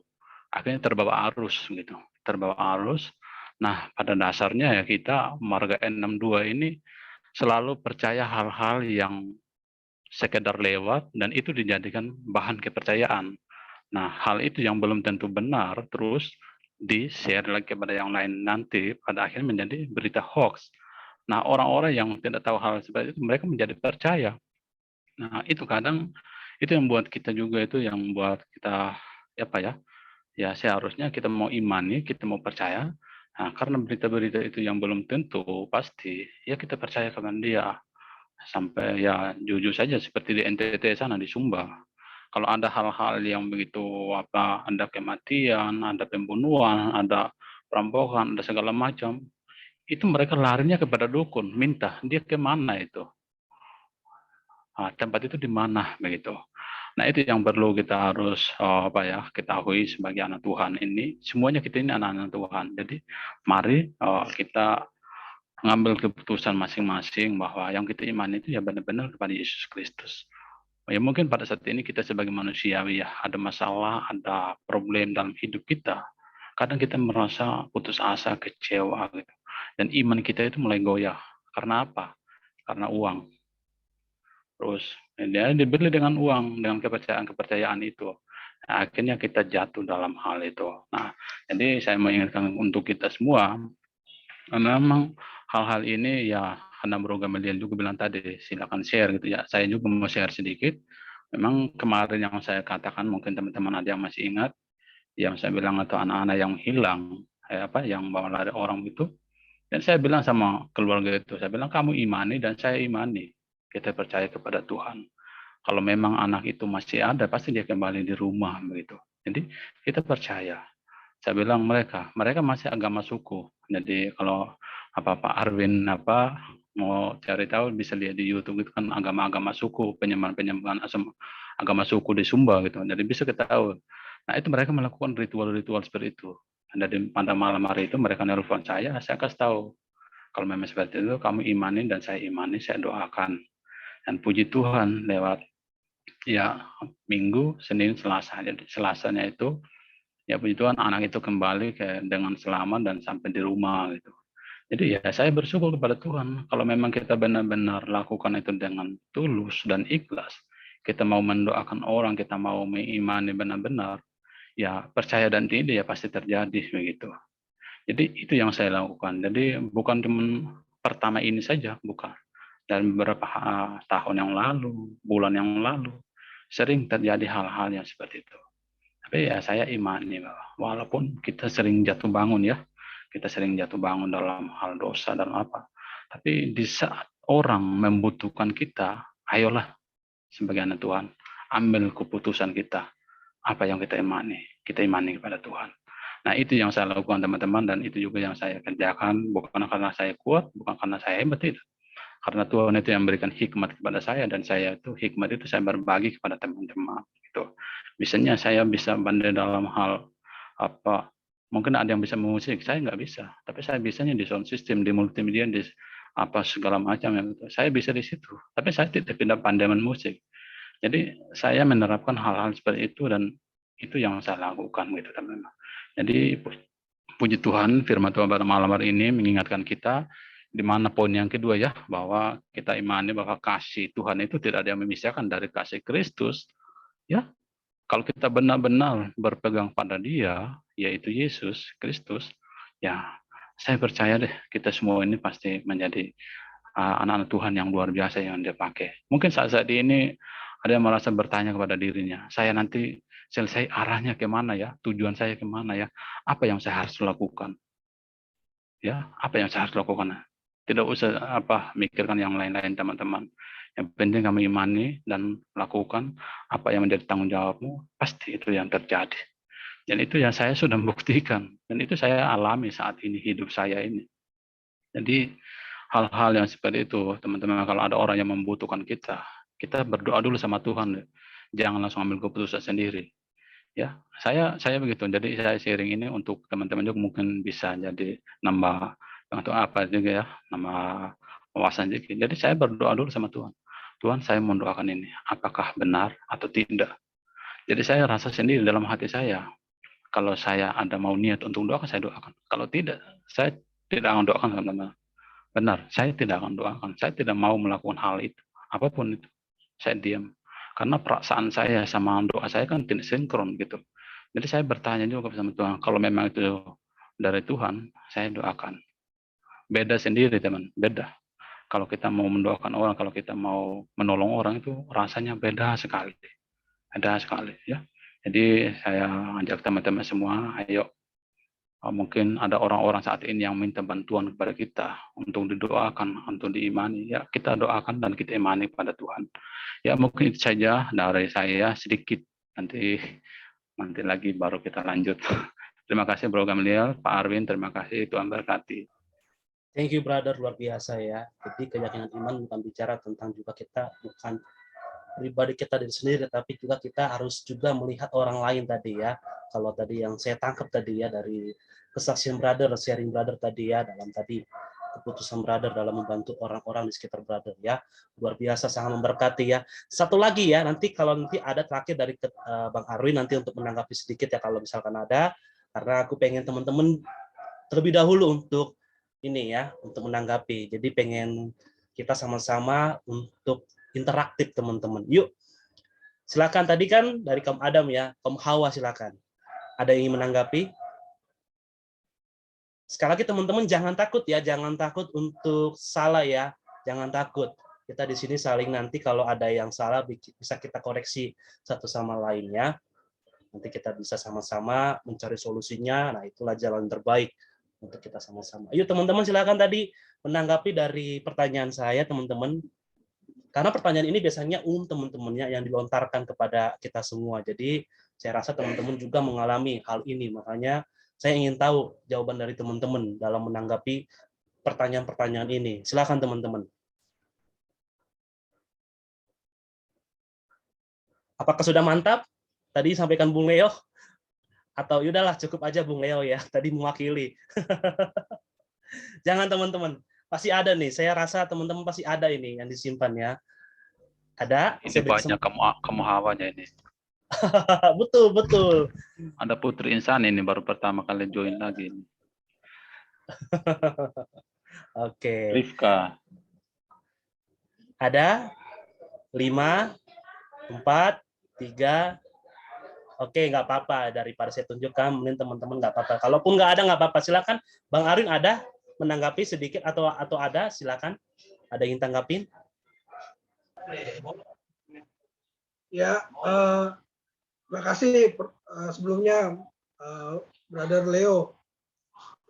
akhirnya terbawa arus gitu. Terbawa arus. Nah, pada dasarnya ya kita marga N62 ini selalu percaya hal-hal yang sekedar lewat dan itu dijadikan bahan kepercayaan. Nah, hal itu yang belum tentu benar terus di-share lagi kepada yang lain nanti pada akhirnya menjadi berita hoax. Nah, orang-orang yang tidak tahu hal seperti itu mereka menjadi percaya. Nah, itu kadang itu yang buat kita juga itu yang buat kita apa ya? Ya seharusnya kita mau imani, kita mau percaya. Nah, karena berita-berita itu yang belum tentu pasti, ya kita percaya kepada dia. Sampai ya jujur saja seperti di NTT sana di Sumba. Kalau ada hal-hal yang begitu apa, ada kematian, ada pembunuhan, ada perampokan, ada segala macam, itu mereka larinya kepada dukun, minta dia kemana itu. Nah, tempat itu di mana begitu. Nah, itu yang perlu kita harus apa ya ketahui sebagai anak Tuhan ini. Semuanya kita ini anak-anak Tuhan. Jadi mari kita mengambil keputusan masing-masing bahwa yang kita imani itu ya benar-benar kepada Yesus Kristus. Ya mungkin pada saat ini kita sebagai manusiawi ya ada masalah, ada problem dalam hidup kita. Kadang kita merasa putus asa, kecewa gitu. Dan iman kita itu mulai goyah. Karena apa? Karena uang. Terus dia dibeli dengan uang, dengan kepercayaan itu. Nah, akhirnya kita jatuh dalam hal itu. Nah, jadi saya mengingatkan untuk kita semua, memang hal-hal ini ya karena Bro Gamaliel juga bilang tadi, silakan share gitu ya. Saya juga mau share sedikit. Memang kemarin yang saya katakan mungkin teman-teman ada yang masih ingat, yang saya bilang atau anak-anak yang hilang, yang bawa lari orang itu. Dan saya bilang sama keluarga itu, saya bilang kamu imani dan saya imani. Kita percaya kepada Tuhan. Kalau memang anak itu masih ada, pasti dia kembali di rumah begitu. Jadi kita percaya. Saya bilang mereka masih agama suku. Jadi kalau Pak Arwin mau cari tahu bisa lihat di YouTube itu kan agama-agama suku, penyembahan agama suku di Sumba gitu. Jadi bisa kita tahu. Nah, itu mereka melakukan ritual-ritual seperti itu. Dan pada malam hari itu mereka nelpon saya kasih tahu. Kalau memang seperti itu, kamu imani dan saya imani, saya doakan. Dan puji Tuhan lewat ya Minggu, Senin, Selasa. Jadi Selasanya itu ya puji Tuhan anak itu kembali dengan selamat dan sampai di rumah gitu. Jadi ya saya bersyukur kepada Tuhan kalau memang kita benar-benar lakukan itu dengan tulus dan ikhlas. Kita mau mendoakan orang, kita mau mengimani benar-benar, ya percaya dan tidak ya pasti terjadi begitu. Jadi itu yang saya lakukan. Jadi bukan cuma pertama ini saja, bukan. Dan beberapa tahun yang lalu, bulan yang lalu, sering terjadi hal-hal yang seperti itu. Tapi ya saya imani bahwa walaupun kita sering jatuh bangun ya, kita sering jatuh bangun dalam hal dosa dan apa. Tapi di saat orang membutuhkan kita, ayolah sebagai anak Tuhan, ambil keputusan kita. Apa yang kita imani kepada Tuhan. Nah itu yang saya lakukan teman-teman dan itu juga yang saya kerjakan bukan karena saya kuat, bukan karena saya hebat tidak. Karena Tuhan itu yang memberikan hikmat kepada saya dan saya itu hikmat itu saya berbagi kepada teman-teman gitu. Misalnya saya bisa pandai dalam hal apa, mungkin ada yang bisa musik, saya nggak bisa, tapi saya bisanya di sound system, di multimedia, di apa segala macam gitu. Saya bisa di situ, tapi saya tidak pandai musik. Jadi saya menerapkan hal-hal seperti itu dan itu yang saya lakukan gitu teman-teman. Jadi puji Tuhan firman Tuhan pada malam hari ini mengingatkan kita di mana poin yang kedua ya, bahwa kita imani bahwa kasih Tuhan itu tidak ada yang memisahkan dari kasih Kristus. Ya, kalau kita benar-benar berpegang pada Dia, yaitu Yesus Kristus, ya saya percaya deh kita semua ini pasti menjadi anak-anak Tuhan yang luar biasa yang Dia pakai. Mungkin saat ini ada yang merasa bertanya kepada dirinya, saya nanti selesai arahnya kemana ya, tujuan saya kemana ya, apa yang saya harus lakukan. Ya, apa yang saya harus lakukan. Tidak usah mikirkan yang lain-lain teman-teman. Yang penting kamu imani dan lakukan apa yang menjadi tanggung jawabmu, pasti itu yang terjadi. Dan itu yang saya sudah membuktikan. Dan itu saya alami saat ini, hidup saya ini. Jadi hal-hal yang seperti itu, teman-teman, kalau ada orang yang membutuhkan kita berdoa dulu sama Tuhan. Jangan langsung ambil keputusan sendiri. Ya, saya begitu. Jadi saya sharing ini untuk teman-teman juga mungkin bisa jadi nambah untuk apa juga ya, nambah wawasan juga. Jadi saya berdoa dulu sama Tuhan. Tuhan, saya mau doakan ini, apakah benar atau tidak? Jadi saya rasa sendiri dalam hati saya, kalau saya ada mau niat untuk doakan, saya doakan. Kalau tidak, saya tidak akan doakan, teman-teman. Benar, saya tidak akan doakan. Saya tidak mau melakukan hal itu, apapun itu. Saya diam. Karena perasaan saya sama doa saya kan tidak sinkron gitu. Jadi saya bertanya juga sama Tuhan, kalau memang itu dari Tuhan, saya doakan. Beda sendiri teman, beda. Kalau kita mau mendoakan orang, kalau kita mau menolong orang itu rasanya beda sekali. Beda sekali ya. Jadi saya ajak teman-teman semua, ayo. Mungkin ada orang-orang saat ini yang minta bantuan kepada kita untuk didoakan, untuk diimani. Ya, kita doakan dan kita imani pada Tuhan. Ya, mungkin itu saja dari saya sedikit. Nanti lagi baru kita lanjut. Terima kasih Bro Gamliel, Pak Arwin, terima kasih, Tuhan berkati.
Thank you brother, luar biasa ya. Jadi keyakinan iman bukan bicara tentang juga kita bukan pribadi kita diri sendiri, tapi juga kita harus juga melihat orang lain tadi ya. Kalau tadi yang saya tangkap tadi ya dari kesaksian brother, sharing brother tadi ya, dalam tadi keputusan brother dalam membantu orang-orang di sekitar brother ya. Luar biasa, sangat memberkati ya. Satu lagi ya, nanti kalau nanti ada terakhir dari Bang Arwin nanti untuk menanggapi sedikit ya kalau misalkan ada, karena aku pengen teman-teman terlebih dahulu untuk ini ya, untuk menanggapi. Jadi pengen kita sama-sama untuk interaktif teman-teman. Yuk, silakan. Tadi kan dari kaum Adam ya, kaum Hawa silakan. Ada yang ingin menanggapi? Sekali lagi teman-teman jangan takut ya, jangan takut untuk salah ya, jangan takut. Kita di sini saling nanti kalau ada yang salah bisa kita koreksi satu sama lainnya. Nanti kita bisa sama-sama mencari solusinya. Nah, itulah jalan terbaik untuk kita sama-sama. Ayo teman-teman silakan tadi menanggapi dari pertanyaan saya teman-teman. Karena pertanyaan ini biasanya teman-temannya yang dilontarkan kepada kita semua. Jadi saya rasa teman-teman juga mengalami hal ini. Makanya saya ingin tahu jawaban dari teman-teman dalam menanggapi pertanyaan-pertanyaan ini. Silakan teman-teman. Apakah sudah mantap? Tadi sampaikan Bung Leo? Atau yaudahlah cukup aja Bung Leo ya, tadi mewakili. Jangan teman-teman. Pasti ada nih, saya rasa teman-teman pasti ada ini yang disimpan ya. Ada?
Ini banyak kamu hawanya ini.
Betul, betul.
Ada Putri Insan ini baru pertama kali join lagi.
Oke.
Rifka.
Ada? 5, 4, 3. Oke, nggak apa-apa. Daripada saya tunjukkan, mungkin teman-teman nggak apa-apa. Kalaupun nggak ada, nggak apa-apa. Silakan, Bang Arwin ada menanggapi sedikit atau ada? Silakan. Ada yang tanggapin?
Ya, terima kasih sebelumnya Brother Leo.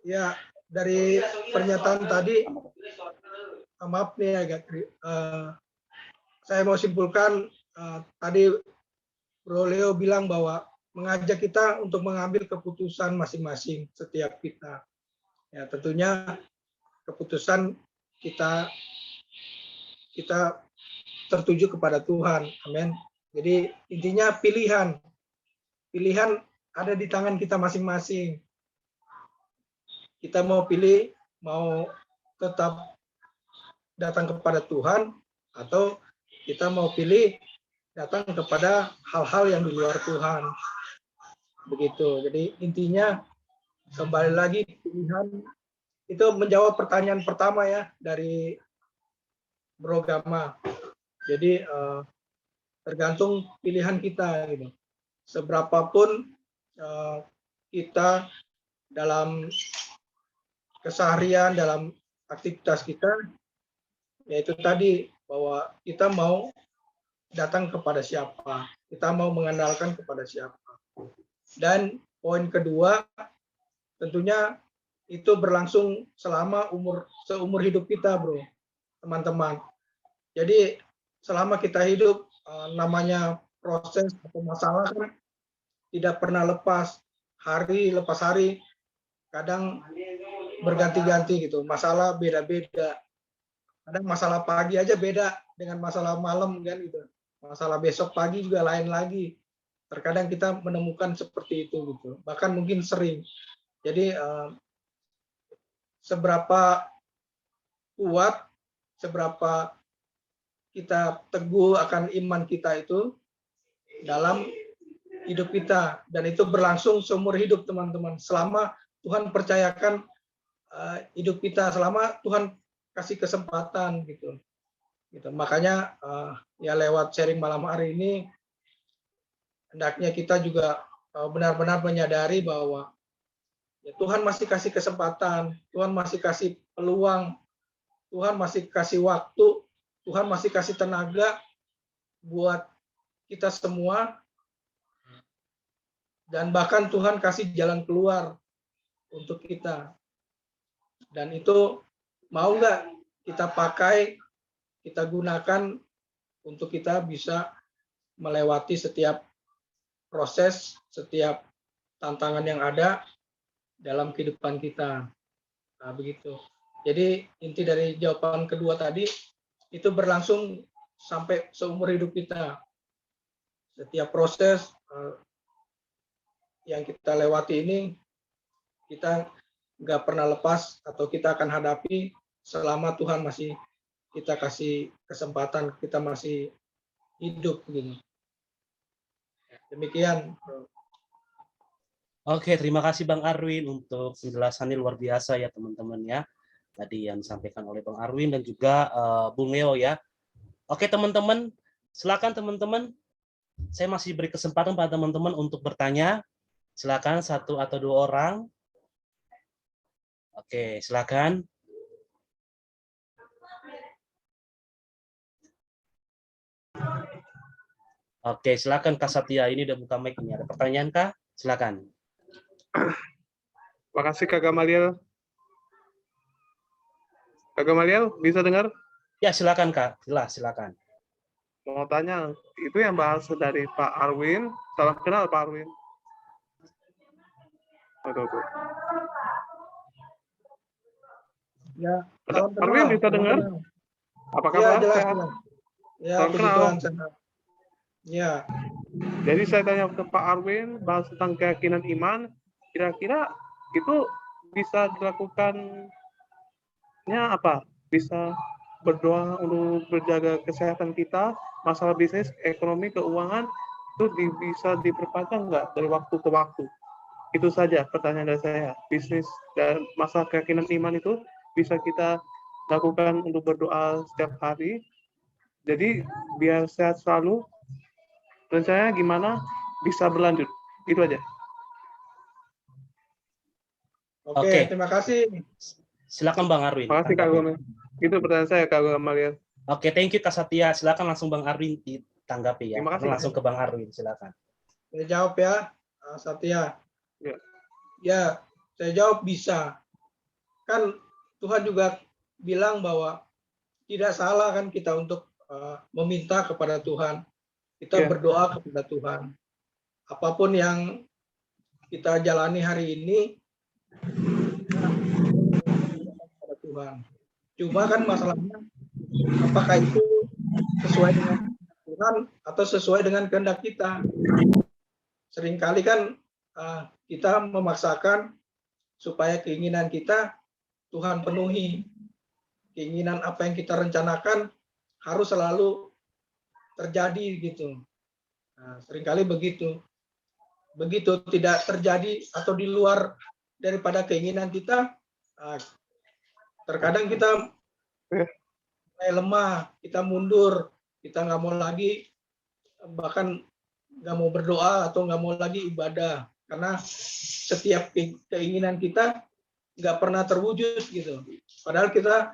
Ya, dari pernyataan tadi, maaf nih agak, saya mau simpulkan tadi Bro Leo bilang bahwa mengajak kita untuk mengambil keputusan masing-masing setiap kita. Ya, tentunya keputusan kita tertuju kepada Tuhan. Amin. Jadi intinya pilihan ada di tangan kita masing-masing. Kita mau pilih, mau tetap datang kepada Tuhan, atau kita mau pilih datang kepada hal-hal yang di luar Tuhan. Begitu. Jadi intinya kembali lagi pilihan itu menjawab pertanyaan pertama ya dari Bro Gama. Jadi tergantung pilihan kita gitu. Seberapapun kita dalam keseharian, dalam aktivitas kita, yaitu tadi bahwa kita mau datang kepada siapa, kita mau mengandalkan kepada siapa. Dan poin kedua, tentunya itu berlangsung selama seumur hidup kita, bro, teman-teman. Jadi selama kita hidup, namanya proses atau masalah kan tidak pernah lepas, hari lepas hari, kadang berganti-ganti gitu. Masalah beda-beda. Kadang masalah pagi aja beda dengan masalah malam kan gitu. Masalah besok pagi juga lain lagi. Terkadang kita menemukan seperti itu gitu. Bahkan mungkin sering. Jadi seberapa kuat, seberapa kita teguh akan iman kita itu dalam hidup kita, dan itu berlangsung seumur hidup, teman-teman. Selama Tuhan percayakan hidup kita, selama Tuhan kasih kesempatan gitu. Makanya ya lewat sharing malam hari ini, hendaknya kita juga benar-benar menyadari bahwa ya, Tuhan masih kasih kesempatan, Tuhan masih kasih peluang, Tuhan masih kasih waktu, Tuhan masih kasih tenaga buat kita semua, dan bahkan Tuhan kasih jalan keluar untuk kita. Dan itu mau nggak kita pakai, kita gunakan untuk kita bisa melewati setiap proses, setiap tantangan yang ada dalam kehidupan kita. Nah, begitu. Jadi inti dari jawaban kedua tadi, itu berlangsung sampai seumur hidup kita. Setiap proses yang kita lewati ini, kita nggak pernah lepas atau kita akan hadapi selama Tuhan masih kita kasih kesempatan, kita masih hidup gitu. Demikian.
Oke, terima kasih Bang Arwin untuk penjelasannya luar biasa ya teman-teman ya. Tadi yang disampaikan oleh Bang Arwin dan juga Bung Leo ya. Oke teman-teman, silakan teman-teman. Saya masih beri kesempatan pada teman-teman untuk bertanya. Silakan 1 atau 2 orang. Oke, silakan. Oke, silakan Kak Satya, ini udah buka mic ini. Ada pertanyaan Kak? Silakan.
Makasih Kak Gamaliel. Kak Gamaliel, bisa dengar?
Ya, silakan Kak. Jelas, silakan.
Mau tanya, itu yang bahas dari Pak Arwin. Salam kenal Pak Arwin. Aduh.
Ya,
Arwin bisa dengar? Apa kabar?
Ya, jelas,
Sehat?
jelas. Ya,
Salam
puji
kenal.
Tuhan, sehat. Ya.
Jadi saya tanya ke Pak Arwin bahas tentang keyakinan iman. Kira-kira itu bisa dilakukannya apa? Bisa berdoa untuk berjaga kesehatan kita, masalah bisnis, ekonomi, keuangan, itu bisa diperpanjang nggak dari waktu ke waktu? Itu saja pertanyaan dari saya. Bisnis dan masalah keyakinan iman itu bisa kita lakukan untuk berdoa setiap hari. Jadi biar sehat selalu. Rencananya gimana bisa berlanjut? Itu aja.
Oke, terima kasih.
Silakan Bang Arwin.
Terima kasih Kak Gamaliel. Itu pertanyaan saya Kak Gamaliel.
Oke, thank you Kak Satya. Silakan langsung Bang Arwin ditanggapi ya.
Terima kasih,
langsung ke Bang Arwin, silakan.
Saya jawab ya, Satya.
Ya.
Ya, saya jawab bisa. Kan Tuhan juga bilang bahwa tidak salah kan kita untuk meminta kepada Tuhan. Kita berdoa kepada Tuhan. Apapun yang kita jalani hari ini, kepada Tuhan. Cuma kan masalahnya, apakah itu sesuai dengan Tuhan atau sesuai dengan kehendak kita? Seringkali kan kita memaksakan supaya keinginan kita Tuhan penuhi. Keinginan apa yang kita rencanakan harus selalu terjadi gitu. Nah, seringkali begitu. Begitu tidak terjadi atau di luar daripada keinginan kita, terkadang kita mulai lemah, kita mundur, kita nggak mau lagi, bahkan nggak mau berdoa atau nggak mau lagi ibadah, karena setiap keinginan kita nggak pernah terwujud gitu. Padahal kita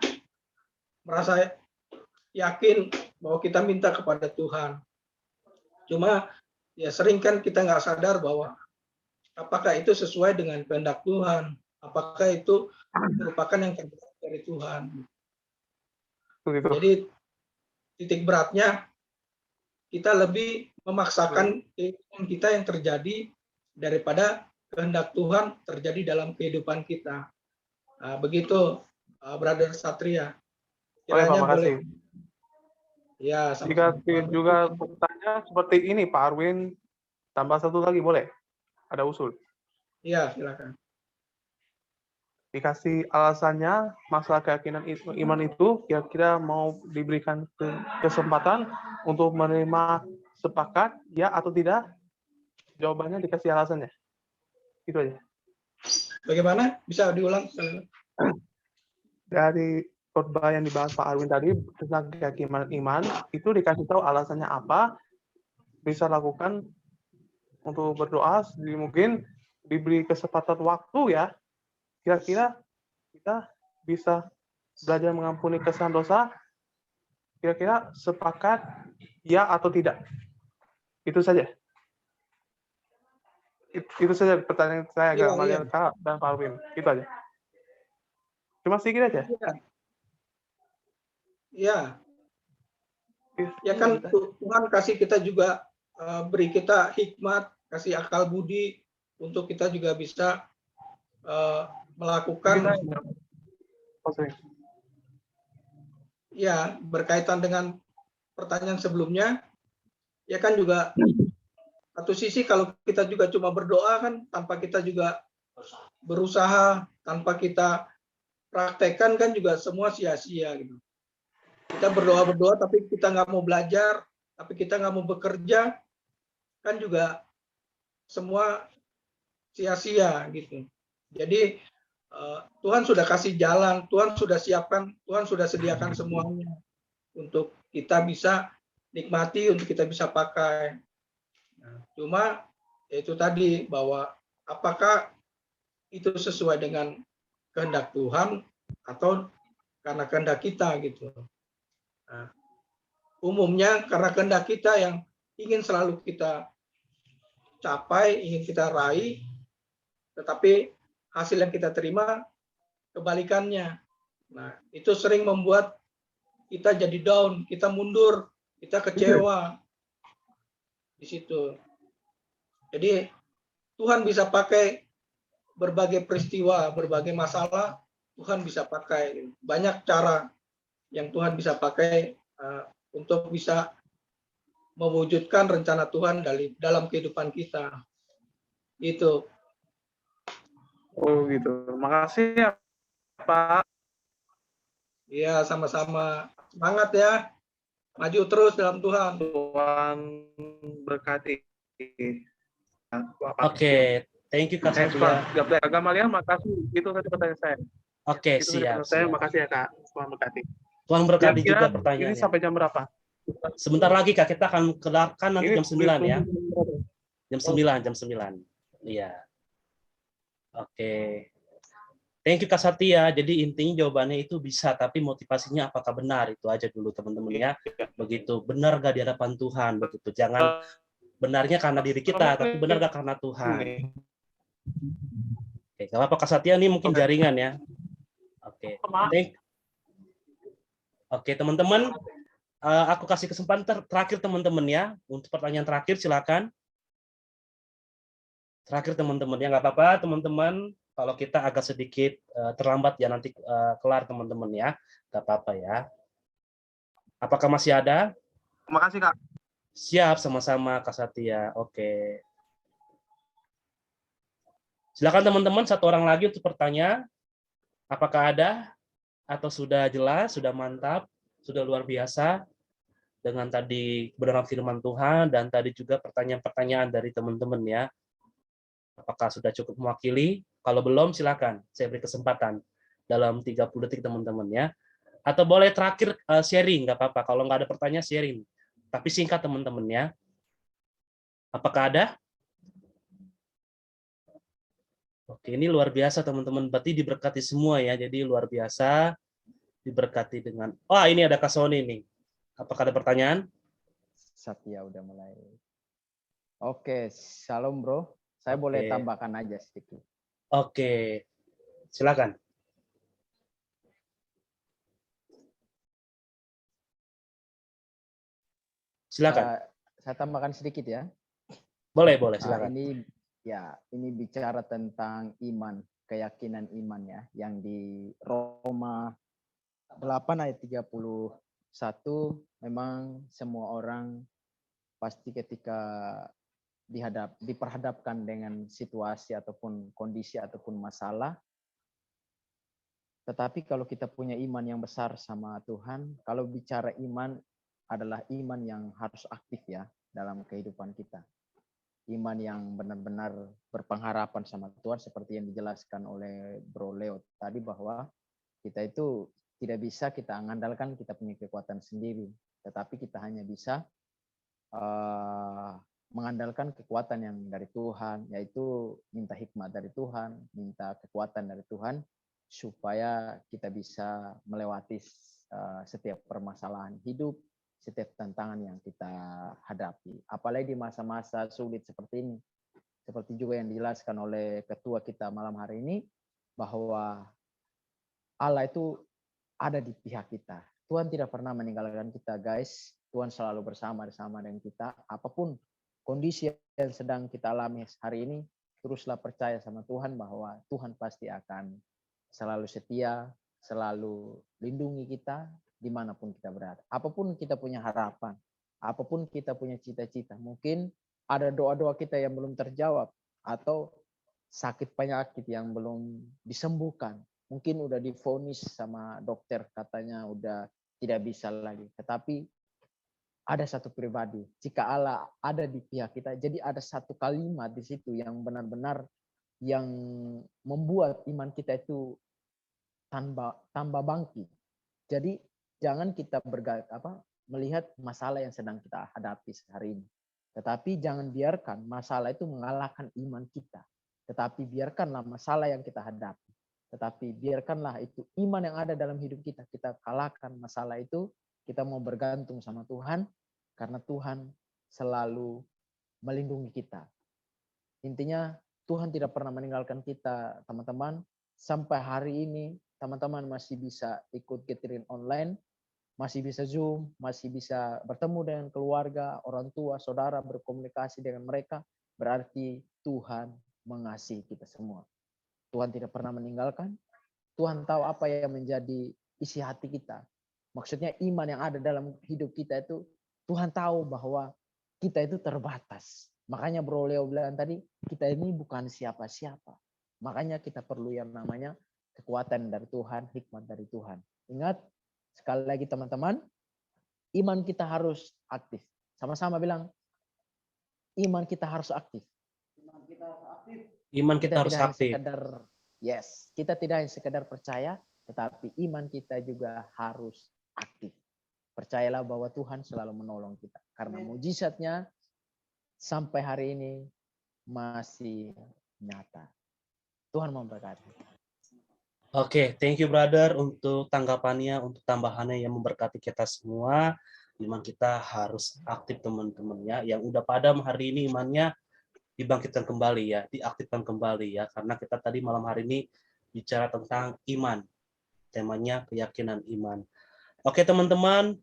merasa yakin bahwa kita minta kepada Tuhan. Cuma ya sering kan kita nggak sadar bahwa apakah itu sesuai dengan kehendak Tuhan, apakah itu merupakan yang terbaik dari Tuhan.
Begitu.
Jadi titik beratnya kita lebih memaksakan kehidupan kita yang terjadi daripada kehendak Tuhan terjadi dalam kehidupan kita. Nah, begitu, Brother Satria.
Pak, makasih.
Ya,
jika juga bertanya seperti ini, Pak Arwin, tambah satu lagi boleh? Ada usul?
Iya, silakan.
Dikasih alasannya masalah keyakinan iman itu kira-kira mau diberikan kesempatan untuk menerima sepakat ya atau tidak? Jawabannya dikasih alasannya. Itu aja.
Bagaimana? Bisa diulang?
Dari khotbah yang dibahas Pak Arwin tadi tentang keyakinan iman itu dikasih tahu alasannya apa, bisa lakukan untuk berdoa, mungkin diberi kesempatan waktu ya. Kira-kira kita bisa belajar mengampuni kesalahan dosa, kira-kira sepakat ya atau tidak? Itu saja. Itu saja pertanyaan saya, Gamaliel Kak dan Pak Arwin. Itu aja. Cuma sedikit aja.
Iya. Ya kan Tuhan kasih kita juga, beri kita hikmat, kasih akal budi untuk kita juga bisa melakukan ya berkaitan dengan pertanyaan sebelumnya ya kan juga satu sisi kalau kita juga cuma berdoa kan tanpa kita juga berusaha, tanpa kita praktekkan kan juga semua sia-sia gitu. Kita berdoa tapi kita nggak mau belajar, tapi kita nggak mau bekerja kan juga semua sia-sia gitu. Jadi Tuhan sudah kasih jalan, Tuhan sudah siapkan, Tuhan sudah sediakan semuanya untuk kita bisa nikmati, untuk kita bisa pakai. Nah, cuma itu tadi bahwa apakah itu sesuai dengan kehendak Tuhan atau karena kehendak kita gitu. Nah, umumnya karena kehendak kita yang ingin selalu kita capai, ingin kita raih, tetapi hasil yang kita terima kebalikannya. Nah, itu sering membuat kita jadi down, kita mundur, kita kecewa di situ. Jadi Tuhan bisa pakai berbagai peristiwa, berbagai masalah, Tuhan bisa pakai banyak cara yang Tuhan bisa pakai untuk bisa mewujudkan rencana Tuhan dalam kehidupan kita. Itu.
Oh gitu. Makasih ya Pak.
Iya, sama-sama. Semangat ya. Maju terus dalam Tuhan.
Tuhan berkati.
Oke, thank you Kak Satria.
Gamaliel, makasih. Itu tadi pertanyaan saya.
Oke, siap.
Saya makasih ya Kak. Tuhan berkati.
Tuhan berkati juga
Ini
pertanyaannya.
sampai jam berapa?
Sebentar lagi Kak, kita akan kelarkan nanti jam 9 ya. Jam 9. Iya. Oke. Thank you Kak Satya. Jadi intinya jawabannya itu bisa, tapi motivasinya apakah benar, itu aja dulu teman-teman ya. Begitu, benar gak di hadapan Tuhan, begitu. Jangan benarnya karena diri kita, tapi benar gak karena Tuhan. Oke, gak apa-apa Kak Satya, ini mungkin jaringan ya. Oke. Oke teman-teman, aku kasih kesempatan terakhir teman-teman ya. Untuk pertanyaan terakhir silakan. Terakhir teman-teman ya, nggak apa-apa teman-teman kalau kita agak sedikit terlambat ya nanti kelar teman-teman ya, nggak apa-apa ya. Apakah masih ada?
Terima kasih Kak.
Siap, sama-sama Kak Satya. Oke. Silakan teman-teman, satu orang lagi untuk bertanya. Apakah ada atau sudah jelas, sudah mantap, sudah luar biasa dengan tadi kebenaran firman Tuhan dan tadi juga pertanyaan-pertanyaan dari teman-teman ya. Apakah sudah cukup mewakili? Kalau belum, silakan. Saya beri kesempatan dalam 30 detik teman-teman ya. Atau boleh terakhir sharing, nggak apa-apa. Kalau nggak ada pertanyaan, sharing. Tapi singkat teman-teman ya. Apakah ada? Oke, ini luar biasa teman-teman. Berarti diberkati semua ya. Jadi luar biasa. Diberkati dengan... Oh, ini ada Kak Sony nih. Apakah ada pertanyaan?
Satya udah mulai. Oke, shalom bro. Saya boleh
Oke.
tambahkan aja sedikit.
Oke, silakan. Silakan.
Saya tambahkan sedikit ya.
Boleh, silakan.
Ini bicara tentang iman, keyakinan iman ya, yang di Roma 8 ayat 31 memang semua orang pasti ketika diperhadapkan dengan situasi ataupun kondisi ataupun masalah. Tetapi kalau kita punya iman yang besar sama Tuhan, kalau bicara iman adalah iman yang harus aktif ya dalam kehidupan kita. Iman yang benar-benar berpengharapan sama Tuhan seperti yang dijelaskan oleh Bro Leo tadi, bahwa kita itu tidak bisa kita mengandalkan kita punya kekuatan sendiri, tetapi kita hanya bisa mengandalkan kekuatan yang dari Tuhan, yaitu minta hikmat dari Tuhan, minta kekuatan dari Tuhan, supaya kita bisa melewati setiap permasalahan hidup, setiap tantangan yang kita hadapi. Apalagi di masa-masa sulit seperti ini. Seperti juga yang dijelaskan oleh ketua kita malam hari ini, bahwa Allah itu ada di pihak kita. Tuhan tidak pernah meninggalkan kita, guys. Tuhan selalu bersama dengan kita. Apapun kondisi yang sedang kita alami hari ini, teruslah percaya sama Tuhan bahwa Tuhan pasti akan selalu setia, selalu lindungi kita dimanapun kita berada. Apapun kita punya harapan, apapun kita punya cita-cita, mungkin ada doa-doa kita yang belum terjawab, atau sakit penyakit yang belum disembuhkan. Mungkin udah divonis sama dokter, katanya udah tidak bisa lagi. Tetapi ada satu pribadi, jika Allah ada di pihak kita, jadi ada satu kalimat di situ yang benar-benar yang membuat iman kita itu tambah bangkit. Jadi jangan kita melihat masalah yang sedang kita hadapi hari ini. Tetapi jangan biarkan masalah itu mengalahkan iman kita. Tetapi biarkanlah masalah yang kita hadapi. Tetapi biarkanlah itu iman yang ada dalam hidup kita. Kita kalahkan masalah itu. Kita mau bergantung sama Tuhan. Karena Tuhan selalu melindungi kita. Intinya Tuhan tidak pernah meninggalkan kita, teman-teman. Sampai hari ini teman-teman masih bisa ikut gathering online, masih bisa Zoom, masih bisa bertemu dengan keluarga, orang tua, saudara, berkomunikasi dengan mereka, berarti Tuhan mengasihi kita semua. Tuhan tidak pernah meninggalkan, Tuhan tahu apa yang menjadi isi hati kita. Maksudnya iman yang ada dalam hidup kita itu, Tuhan tahu bahwa kita itu terbatas. Makanya Bro Leo bilang tadi, kita ini bukan siapa-siapa. Makanya kita perlu yang namanya kekuatan dari Tuhan, hikmat dari Tuhan. Ingat, sekali lagi teman-teman, iman kita harus aktif. Sama-sama bilang, iman kita harus aktif.
Iman kita harus aktif.
Kita tidak hanya sekedar percaya, tetapi iman kita juga harus aktif. Percayalah bahwa Tuhan selalu menolong kita. Karena mujizatnya sampai hari ini masih nyata. Tuhan memberkati.
Oke, thank you brother untuk tanggapannya, untuk tambahannya yang memberkati kita semua. Iman kita harus aktif teman-teman ya. Yang udah padam hari ini imannya dibangkitkan kembali ya, diaktifkan kembali ya. Karena kita tadi malam hari ini bicara tentang iman. Temanya keyakinan iman. Oke teman-teman,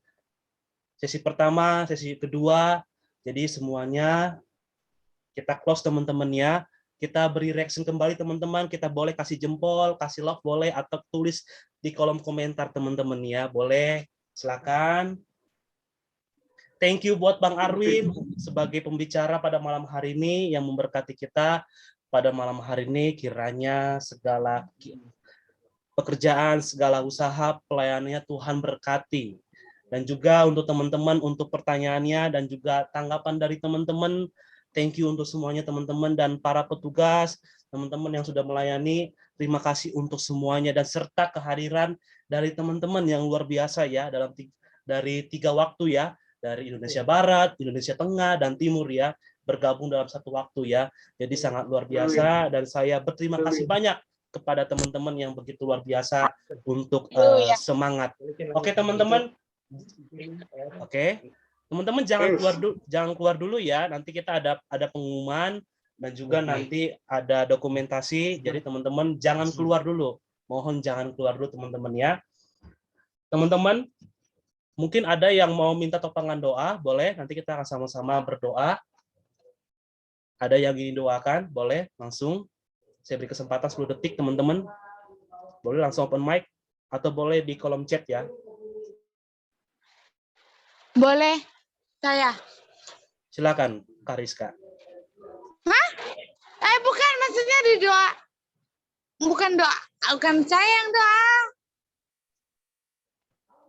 sesi pertama, sesi kedua. Jadi semuanya kita close teman-teman ya. Kita beri reaction kembali teman-teman, kita boleh kasih jempol, kasih love boleh, atau tulis di kolom komentar teman-teman ya, boleh, silakan. Thank you buat Bang Arwin sebagai pembicara pada malam hari ini yang memberkati kita pada malam hari ini. Kiranya segala pekerjaan, segala usaha, pelayanannya Tuhan berkati. Dan juga untuk teman-teman, untuk pertanyaannya dan juga tanggapan dari teman-teman. Thank you untuk semuanya teman-teman dan para petugas, teman-teman yang sudah melayani. Terima kasih untuk semuanya dan serta kehadiran dari teman-teman yang luar biasa ya dari 3 waktu ya, dari Indonesia Barat, Indonesia Tengah dan Timur ya, bergabung dalam satu waktu ya. Jadi sangat luar biasa dan saya berterima kasih banyak kepada teman-teman yang begitu luar biasa untuk semangat. Oke teman-teman. Oke. Teman-teman jangan keluar dulu ya. Nanti kita ada pengumuman dan juga nanti ada dokumentasi. Jadi teman-teman jangan keluar dulu. Mohon jangan keluar dulu teman-teman ya. Teman-teman, mungkin ada yang mau minta topangan doa, boleh. Nanti kita akan sama-sama berdoa. Ada yang ingin doakan, boleh langsung. Saya beri kesempatan 10 detik teman-teman. Boleh langsung open mic atau boleh di kolom chat ya.
Boleh, saya.
Silakan, Kak Rizka.
Hah? Bukan, maksudnya di doa. Bukan doa, bukan saya yang doa.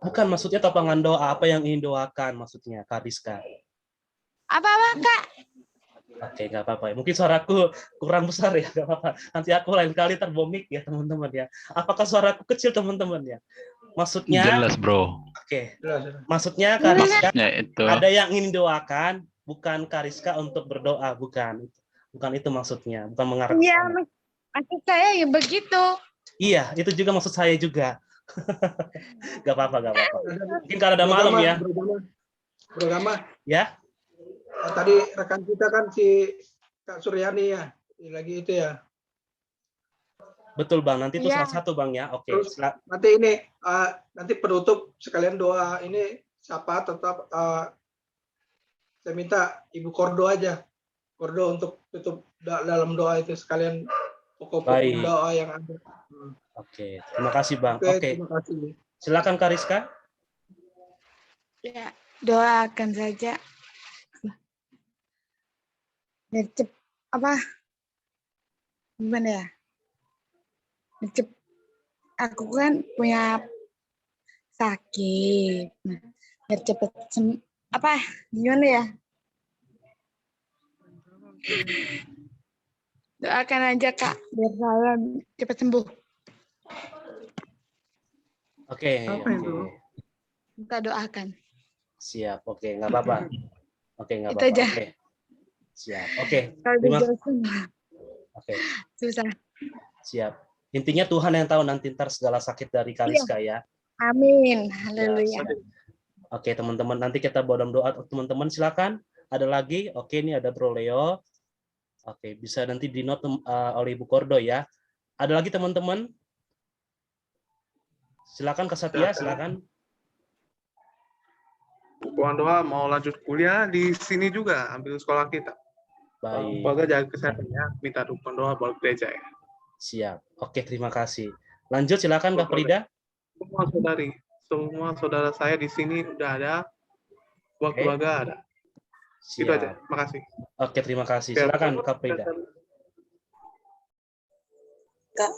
Bukan, maksudnya topangan doa. Apa yang ingin doakan maksudnya, Kak Rizka?
Apa-apa, Kak?
Oke, nggak apa-apa. Mungkin suaraku kurang besar ya, nggak apa-apa. Nanti aku lain kali terbomik ya, teman-teman ya. Apakah suaraku kecil, teman-teman ya? Maksudnya...
Jelas, bro.
Oke. Maksudnya, Kak Rizka,
itu.
ada yang ingin doakan, bukan Kak Rizka untuk berdoa, bukan. Bukan itu maksudnya, bukan mengarah ke
Iya,
sana.
maksud saya ya begitu.
Iya, itu juga maksud saya juga. Gak apa-apa, gak apa-apa. Mungkin kalau ada malam ya.
Bro Gama.
Ya.
Tadi rekan kita kan si Kak Suryani ya, lagi itu ya.
Betul Bang, nanti itu
Iya.
salah satu Bang ya. Oke.
Terus nanti ini nanti penutup sekalian doa ini siapa tetap saya minta Ibu Kordo aja. Kordo untuk tutup dalam doa itu sekalian pokok-pokok
Baik.
doa yang ada.
Oke, terima kasih Bang.
Oke,
Oke.
terima kasih.
Silakan Kak Rizka.
Ya, doakan saja. Gimana ya? Aku kan punya sakit. Nah, biar cepet gimana ya? Doakan aja Kak, biar saya cepat sembuh.
Oke.
Apa itu?
Minta doakan.
Siap. Oke, nggak apa-apa. Oke, nggak
Itu
apa-apa.
aja.
Oke. Siap. Oke.
Kalau
Terima
dijelasin,
Oke.
susah.
Siap. Intinya Tuhan yang tahu nanti ntar segala sakit dari Kak Rizka ya.
Amin.
Ya,
Haleluya.
Oke, teman-teman, nanti kita bawa dalam doa. Teman-teman silakan. Ada lagi? Oke, ini ada Bro Leo. Oke, bisa nanti di note oleh Ibu Kordo ya. Ada lagi teman-teman? Silakan Kak Satya, silakan.
Tuhan doa mau lanjut kuliah di sini juga, ambil sekolah kita.
Baik.
Semoga jaga kesehatannya, minta dukungan doa buat gereja ya.
Siap. Oke, terima kasih. Lanjut silakan Kak Frida.
Semua saudara saya di sini udah ada, buat keluarga ada. Itu
Siap.
aja. Makasih.
Oke, terima kasih. Silakan Kak Frida.
Kak,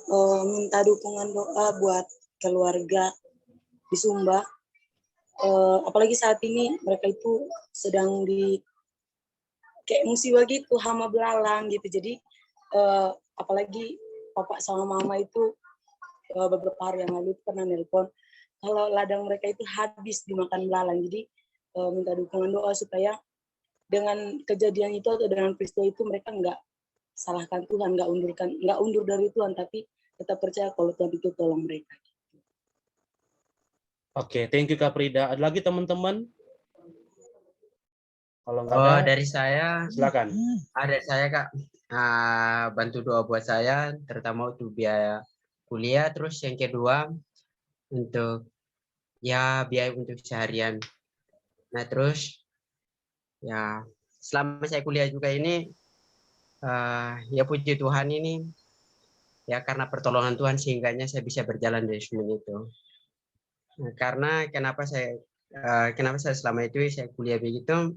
minta dukungan doa buat keluarga di Sumba. Apalagi saat ini mereka itu sedang di kayak musibah gitu, hama belalang gitu. Jadi apalagi papa sama mama itu beberapa hari yang lalu pernah nelpon kalau ladang mereka itu habis dimakan belalang. Jadi minta dukungan doa supaya dengan kejadian itu atau dengan peristiwa itu mereka nggak salahkan Tuhan, nggak undur dari Tuhan, tapi tetap percaya kalau Tuhan itu tolong mereka.
Oke, thank you Kak Frida. Ada lagi teman-teman? Kalau nggak ada,
dari saya,
silakan.
ada saya Kak, bantu doa buat saya, terutama untuk biaya kuliah. Terus yang kedua untuk ya biaya untuk seharian. Nah terus ya selama saya kuliah juga ini, ya puji Tuhan ini ya karena pertolongan Tuhan sehingganya saya bisa berjalan dari semua itu. Nah, karena kenapa saya selama itu saya kuliah begitu,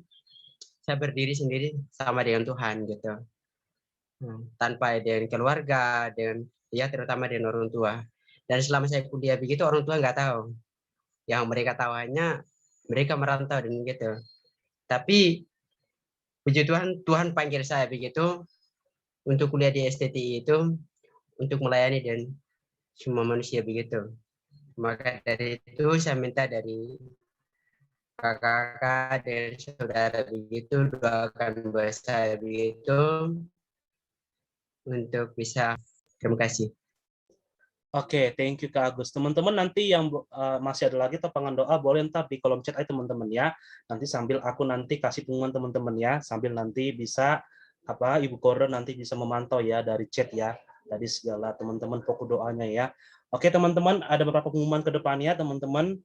saya berdiri sendiri sama dengan Tuhan gitu, tanpa dengan keluarga, dengan ya terutama dengan orang tua. Dan selama saya kuliah begitu orang tua nggak tahu, yang mereka tahu hanya mereka merantau dan gitu. Tapi puji Tuhan, Tuhan panggil saya begitu untuk kuliah di STTI itu untuk melayani dan semua manusia begitu. Maka dari itu saya minta dari kakak-kakak dan saudara begitu doakan buat saya begitu untuk bisa. Terima kasih.
Oke, thank you Kak Agus. Teman-teman nanti yang masih ada lagi topangan doa boleh ntar di kolom chat aja teman-teman ya. Nanti sambil aku nanti kasih pengumuman teman-teman ya, sambil nanti bisa Ibu Kordo nanti bisa memantau ya dari chat ya, tadi segala teman-teman pokok doanya ya. Oke teman-teman, ada beberapa pengumuman ke depannya teman-teman.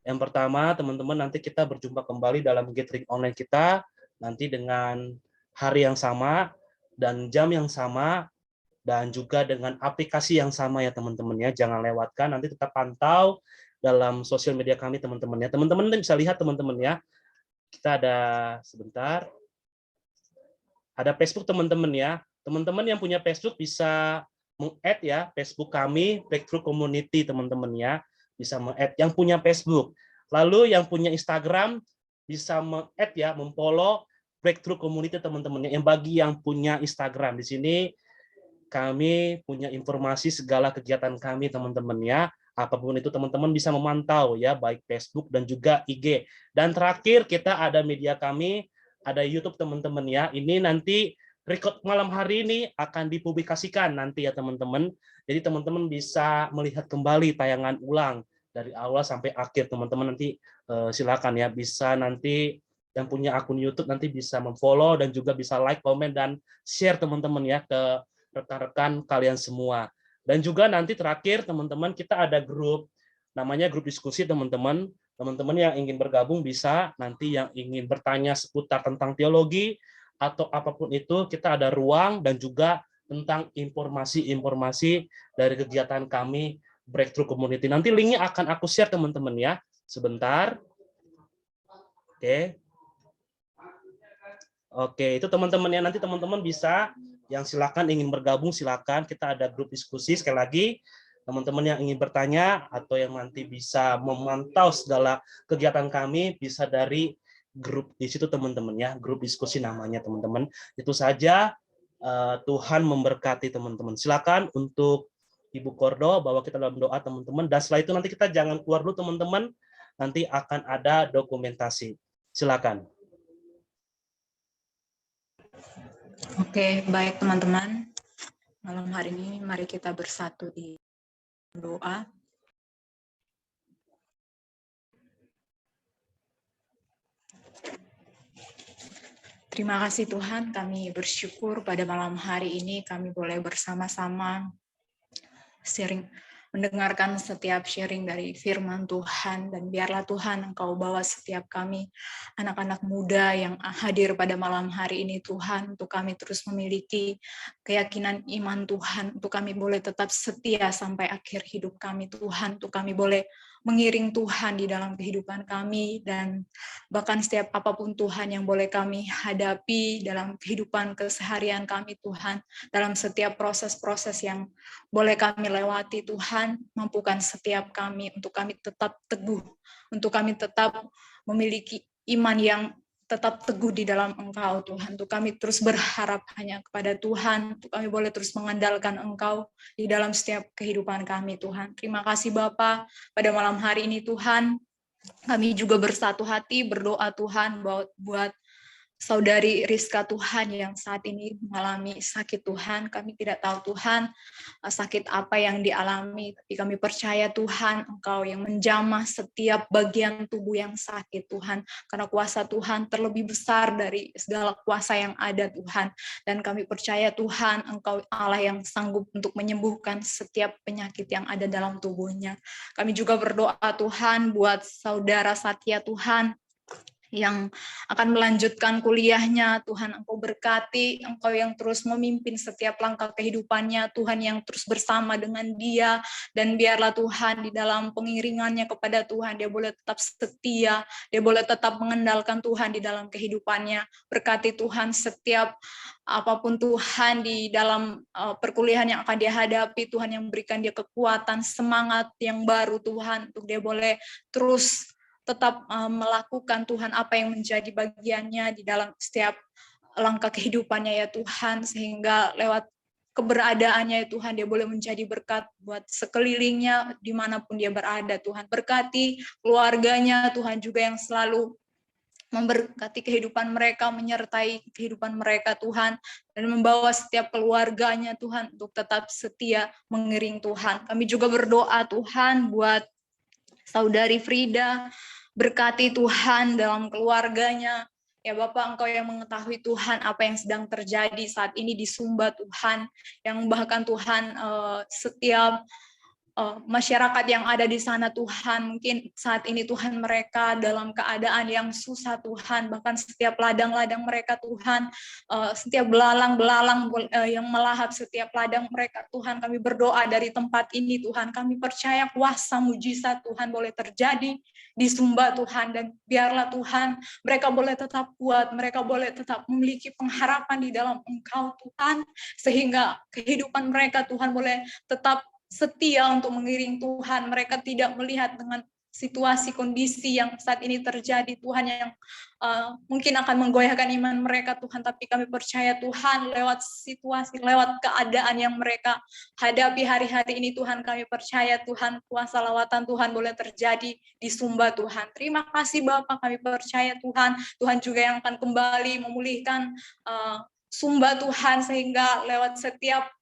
Yang pertama, teman-teman, nanti kita berjumpa kembali dalam gathering online kita, nanti dengan hari yang sama, dan jam yang sama, dan juga dengan aplikasi yang sama ya teman-teman ya. Jangan lewatkan, nanti tetap pantau dalam sosial media kami teman-teman ya. Teman-teman bisa lihat teman-teman ya. Kita ada, sebentar, ada Facebook teman-teman ya. Teman-teman yang punya Facebook bisa meng-add ya Facebook kami, Breakthrough Community teman-teman ya. Bisa meng-add yang punya Facebook. Lalu yang punya Instagram bisa meng-add ya, memfollow Breakthrough Community teman-teman. Yang bagi yang punya Instagram di sini kami punya informasi segala kegiatan kami teman-teman ya. Apapun itu teman-teman bisa memantau ya, baik Facebook dan juga IG. Dan terakhir kita ada media kami, ada YouTube teman-teman ya. Ini nanti record malam hari ini akan dipublikasikan nanti ya teman-teman. Jadi teman-teman bisa melihat kembali tayangan ulang dari awal sampai akhir teman-teman. Nanti silakan ya, bisa nanti yang punya akun YouTube nanti bisa memfollow dan juga bisa like, komen, dan share teman-teman ya ke rekan-rekan kalian semua. Dan juga nanti terakhir teman-teman kita ada grup, namanya grup diskusi teman-teman. Teman-teman yang ingin bergabung bisa, nanti yang ingin bertanya seputar tentang teologi atau apapun itu, kita ada ruang, dan juga tentang informasi-informasi dari kegiatan kami Breakthrough Community. Nanti linknya akan aku share teman-teman ya. Sebentar. Oke, itu teman-teman ya. Nanti teman-teman bisa yang silakan ingin bergabung silakan. Kita ada grup diskusi sekali lagi. Teman-teman yang ingin bertanya atau yang nanti bisa memantau segala kegiatan kami bisa dari grup di situ teman-teman ya. Grup diskusi namanya teman-teman. Itu saja. Tuhan memberkati teman-teman. Silakan untuk Ibu Kordo bawa kita dalam doa teman-teman. Dan setelah itu nanti kita jangan keluar dulu teman-teman. Nanti akan ada dokumentasi. Silakan.
Oke, baik teman-teman. Malam hari ini mari kita bersatu di doa. Terima kasih Tuhan, kami bersyukur pada malam hari ini kami boleh bersama-sama sharing, mendengarkan setiap sharing dari firman Tuhan, dan biarlah Tuhan Engkau bawa setiap kami, anak-anak muda yang hadir pada malam hari ini Tuhan, untuk kami terus memiliki keyakinan iman Tuhan, untuk kami boleh tetap setia sampai akhir hidup kami Tuhan, untuk kami boleh mengiring Tuhan di dalam kehidupan kami, dan bahkan setiap apapun Tuhan yang boleh kami hadapi dalam kehidupan keseharian kami Tuhan, dalam setiap proses-proses yang boleh kami lewati Tuhan, mampukan setiap kami untuk kami tetap teguh, untuk kami tetap memiliki iman yang tetap teguh di dalam Engkau Tuhan, untuk kami terus berharap hanya kepada Tuhan, untuk kami boleh terus mengandalkan Engkau di dalam setiap kehidupan kami Tuhan. Terima kasih Bapa, pada malam hari ini Tuhan, kami juga bersatu hati berdoa Tuhan buat saudari Rizka Tuhan yang saat ini mengalami sakit Tuhan. Kami tidak tahu Tuhan sakit apa yang dialami, tapi kami percaya Tuhan Engkau yang menjamah setiap bagian tubuh yang sakit Tuhan, karena kuasa Tuhan terlebih besar dari segala kuasa yang ada Tuhan, dan kami percaya Tuhan Engkau Allah yang sanggup untuk menyembuhkan setiap penyakit yang ada dalam tubuhnya. Kami juga berdoa Tuhan buat saudara Satya Tuhan yang akan melanjutkan kuliahnya, Tuhan Engkau berkati, Engkau yang terus memimpin setiap langkah kehidupannya, Tuhan yang terus bersama dengan dia, dan biarlah Tuhan di dalam pengiringannya kepada Tuhan, dia boleh tetap setia, dia boleh tetap mengandalkan Tuhan di dalam kehidupannya. Berkati Tuhan setiap apapun Tuhan di dalam perkuliahan yang akan dia hadapi, Tuhan yang berikan dia kekuatan, semangat yang baru Tuhan, untuk dia boleh terus tetap melakukan Tuhan apa yang menjadi bagiannya di dalam setiap langkah kehidupannya ya Tuhan, sehingga lewat keberadaannya ya Tuhan dia boleh menjadi berkat buat sekelilingnya dimanapun dia berada Tuhan. Berkati keluarganya Tuhan juga yang selalu memberkati kehidupan mereka, menyertai kehidupan mereka Tuhan, dan membawa setiap keluarganya Tuhan untuk tetap setia mengiring Tuhan. Kami juga berdoa Tuhan buat saudari Frida, berkati Tuhan dalam keluarganya Ya Bapak, Engkau yang mengetahui Tuhan apa yang sedang terjadi saat ini di Sumba Tuhan, yang bahkan Tuhan setiap masyarakat yang ada di sana Tuhan, mungkin saat ini Tuhan mereka dalam keadaan yang susah Tuhan, bahkan setiap ladang-ladang mereka Tuhan, setiap belalang-belalang yang melahap setiap ladang mereka Tuhan, kami berdoa dari tempat ini Tuhan, kami percaya kuasa mujizat Tuhan boleh terjadi di Sumba Tuhan, dan biarlah Tuhan mereka boleh tetap kuat, mereka boleh tetap memiliki pengharapan di dalam Engkau Tuhan, sehingga kehidupan mereka Tuhan boleh tetap setia untuk mengiring Tuhan. Mereka tidak melihat dengan situasi kondisi yang saat ini terjadi Tuhan, yang mungkin akan menggoyahkan iman mereka Tuhan, tapi kami percaya Tuhan lewat situasi, lewat keadaan yang mereka hadapi hari-hari ini Tuhan, kami percaya Tuhan kuasa lawatan Tuhan boleh terjadi di Sumba Tuhan. Terima kasih Bapak, kami percaya Tuhan, Tuhan juga yang akan kembali memulihkan Sumba Tuhan, sehingga lewat setiap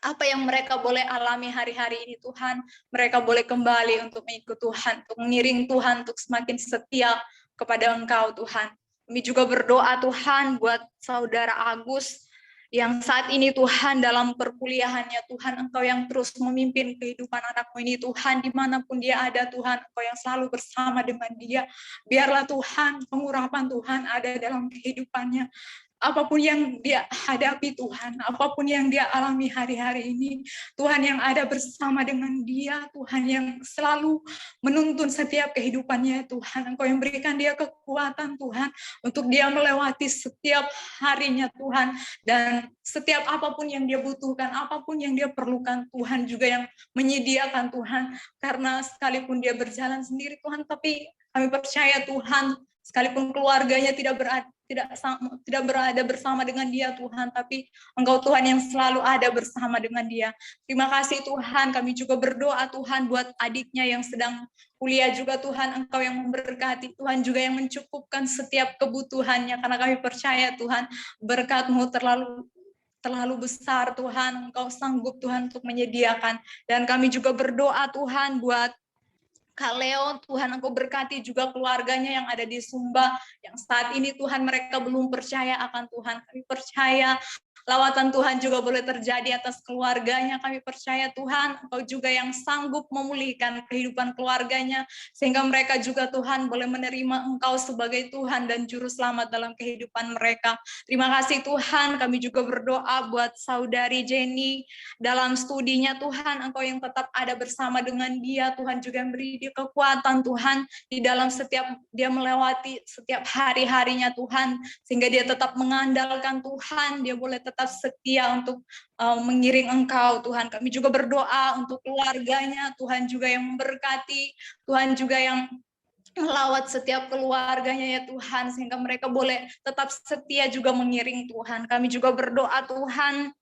apa yang mereka boleh alami hari-hari ini Tuhan, mereka boleh kembali untuk mengikut Tuhan, untuk mengiring Tuhan, untuk semakin setia kepada Engkau Tuhan. Kami juga berdoa Tuhan buat saudara Agus yang saat ini Tuhan dalam perkuliahannya Tuhan, Engkau yang terus memimpin kehidupan anakmu ini Tuhan, dimanapun dia ada Tuhan, Engkau yang selalu bersama dengan dia. Biarlah Tuhan pengurapan Tuhan ada dalam kehidupannya. Apapun yang dia hadapi Tuhan, apapun yang dia alami hari-hari ini, Tuhan yang ada bersama dengan dia, Tuhan yang selalu menuntun setiap kehidupannya Tuhan, Engkau yang berikan dia kekuatan Tuhan, untuk dia melewati setiap harinya Tuhan, dan setiap apapun yang dia butuhkan, apapun yang dia perlukan, Tuhan juga yang menyediakan Tuhan, karena sekalipun dia berjalan sendiri Tuhan, tapi kami percaya Tuhan, sekalipun keluarganya tidak berada bersama dengan dia Tuhan, tapi Engkau Tuhan yang selalu ada bersama dengan dia. Terima kasih Tuhan, kami juga berdoa Tuhan buat adiknya yang sedang kuliah juga Tuhan, Engkau yang memberkati, Tuhan juga yang mencukupkan setiap kebutuhannya, karena kami percaya Tuhan berkat-Mu terlalu besar Tuhan, Engkau sanggup Tuhan untuk menyediakan. Dan kami juga berdoa Tuhan buat Kak Leo, Tuhan Engkau berkati juga keluarganya yang ada di Sumba, yang saat ini Tuhan mereka belum percaya akan Tuhan. Kami percaya lawatan Tuhan juga boleh terjadi atas keluarganya. Kami percaya Tuhan, Engkau juga yang sanggup memulihkan kehidupan keluarganya, sehingga mereka juga Tuhan boleh menerima Engkau sebagai Tuhan dan Juru Selamat dalam kehidupan mereka. Terima kasih Tuhan, kami juga berdoa buat saudari Jenny dalam studinya Tuhan, Engkau yang tetap ada bersama dengan dia, Tuhan juga yang beri dia kekuatan Tuhan, di dalam setiap dia melewati setiap hari-harinya Tuhan, sehingga dia tetap mengandalkan Tuhan, dia boleh tetap setia untuk mengiring Engkau Tuhan. Kami juga berdoa untuk keluarganya, Tuhan juga yang memberkati, Tuhan juga yang melawat setiap keluarganya ya Tuhan, sehingga mereka boleh tetap setia juga mengiring Tuhan. Kami juga berdoa Tuhan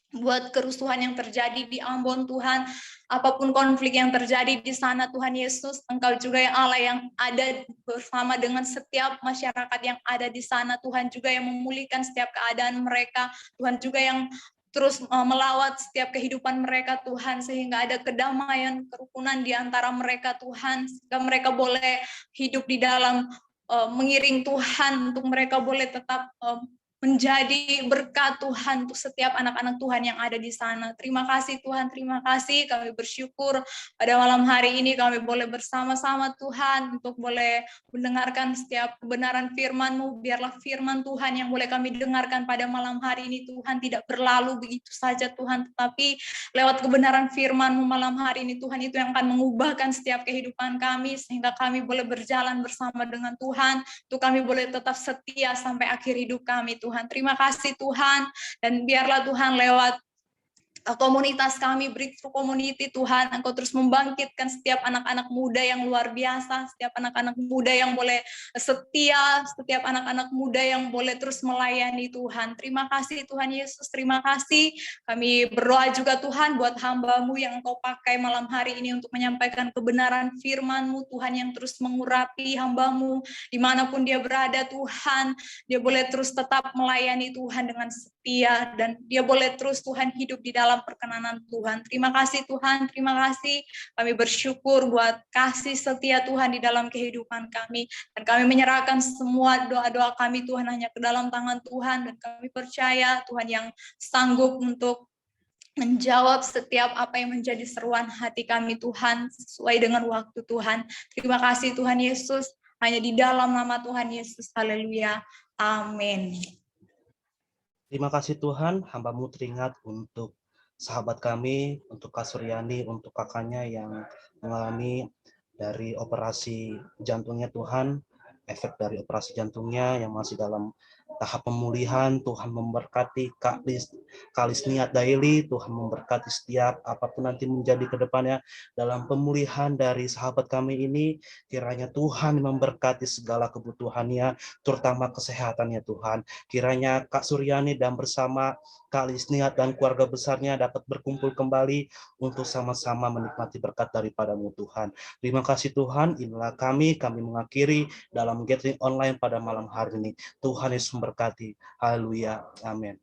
buat kerusuhan yang terjadi di Ambon Tuhan, apapun konflik yang terjadi di sana Tuhan Yesus, Engkau juga yang Allah yang ada bersama dengan setiap masyarakat yang ada di sana, Tuhan juga yang memulihkan setiap keadaan mereka, Tuhan juga yang terus melawat setiap kehidupan mereka Tuhan, sehingga ada kedamaian, kerukunan di antara mereka Tuhan, sehingga mereka boleh hidup di dalam mengiring Tuhan, untuk mereka boleh tetap menjadi berkat Tuhan untuk setiap anak-anak Tuhan yang ada di sana. Terima kasih Tuhan, terima kasih. Kami bersyukur pada malam hari ini kami boleh bersama-sama Tuhan untuk boleh mendengarkan setiap kebenaran firman-Mu. Biarlah firman Tuhan yang boleh kami dengarkan pada malam hari ini Tuhan tidak berlalu begitu saja Tuhan, tetapi lewat kebenaran firman-Mu malam hari ini Tuhan, itu yang akan mengubahkan setiap kehidupan kami, sehingga kami boleh berjalan bersama dengan Tuhan, untuk kami boleh tetap setia sampai akhir hidup kami Tuhan. Terima kasih Tuhan, dan biarlah Tuhan lewat komunitas kami, Breakthrough Community Tuhan, Engkau terus membangkitkan setiap anak-anak muda yang luar biasa, setiap anak-anak muda yang boleh setia, setiap anak-anak muda yang boleh terus melayani Tuhan. Terima kasih Tuhan Yesus, terima kasih. Kami berdoa juga Tuhan buat hamba-Mu yang Engkau pakai malam hari ini untuk menyampaikan kebenaran firman-Mu Tuhan, yang terus mengurapi hamba-Mu dimanapun dia berada Tuhan, dia boleh terus tetap melayani Tuhan dengan setia, dan dia boleh terus Tuhan hidup di dalam dalam perkenanan Tuhan. Terima kasih Tuhan, terima kasih. Kami bersyukur buat kasih setia Tuhan di dalam kehidupan kami. Dan kami menyerahkan semua doa-doa kami Tuhan hanya ke dalam tangan Tuhan. Dan kami percaya Tuhan yang sanggup untuk menjawab setiap apa yang menjadi seruan hati kami Tuhan, sesuai dengan waktu Tuhan. Terima kasih Tuhan Yesus, hanya di dalam nama Tuhan Yesus. Haleluya. Amin.
Terima kasih Tuhan, hamba-Mu teringat untuk sahabat kami, untuk Kak Suryani, untuk kakaknya yang mengalami dari operasi jantungnya Tuhan, efek dari operasi jantungnya yang masih dalam tahap pemulihan. Tuhan memberkati Kak Lisniat Daily, Tuhan memberkati setiap apapun nanti menjadi ke depannya dalam pemulihan dari sahabat kami ini. Kiranya Tuhan memberkati segala kebutuhannya, terutama kesehatannya Tuhan. Kiranya Kak Suryani dan bersama Kak Lisniat dan keluarga besarnya dapat berkumpul kembali untuk sama-sama menikmati berkat daripada-Mu Tuhan. Terima kasih Tuhan, inilah kami mengakhiri dalam gathering online pada malam hari ini. Tuhan Yesus memberkati. Haleluya. Amin.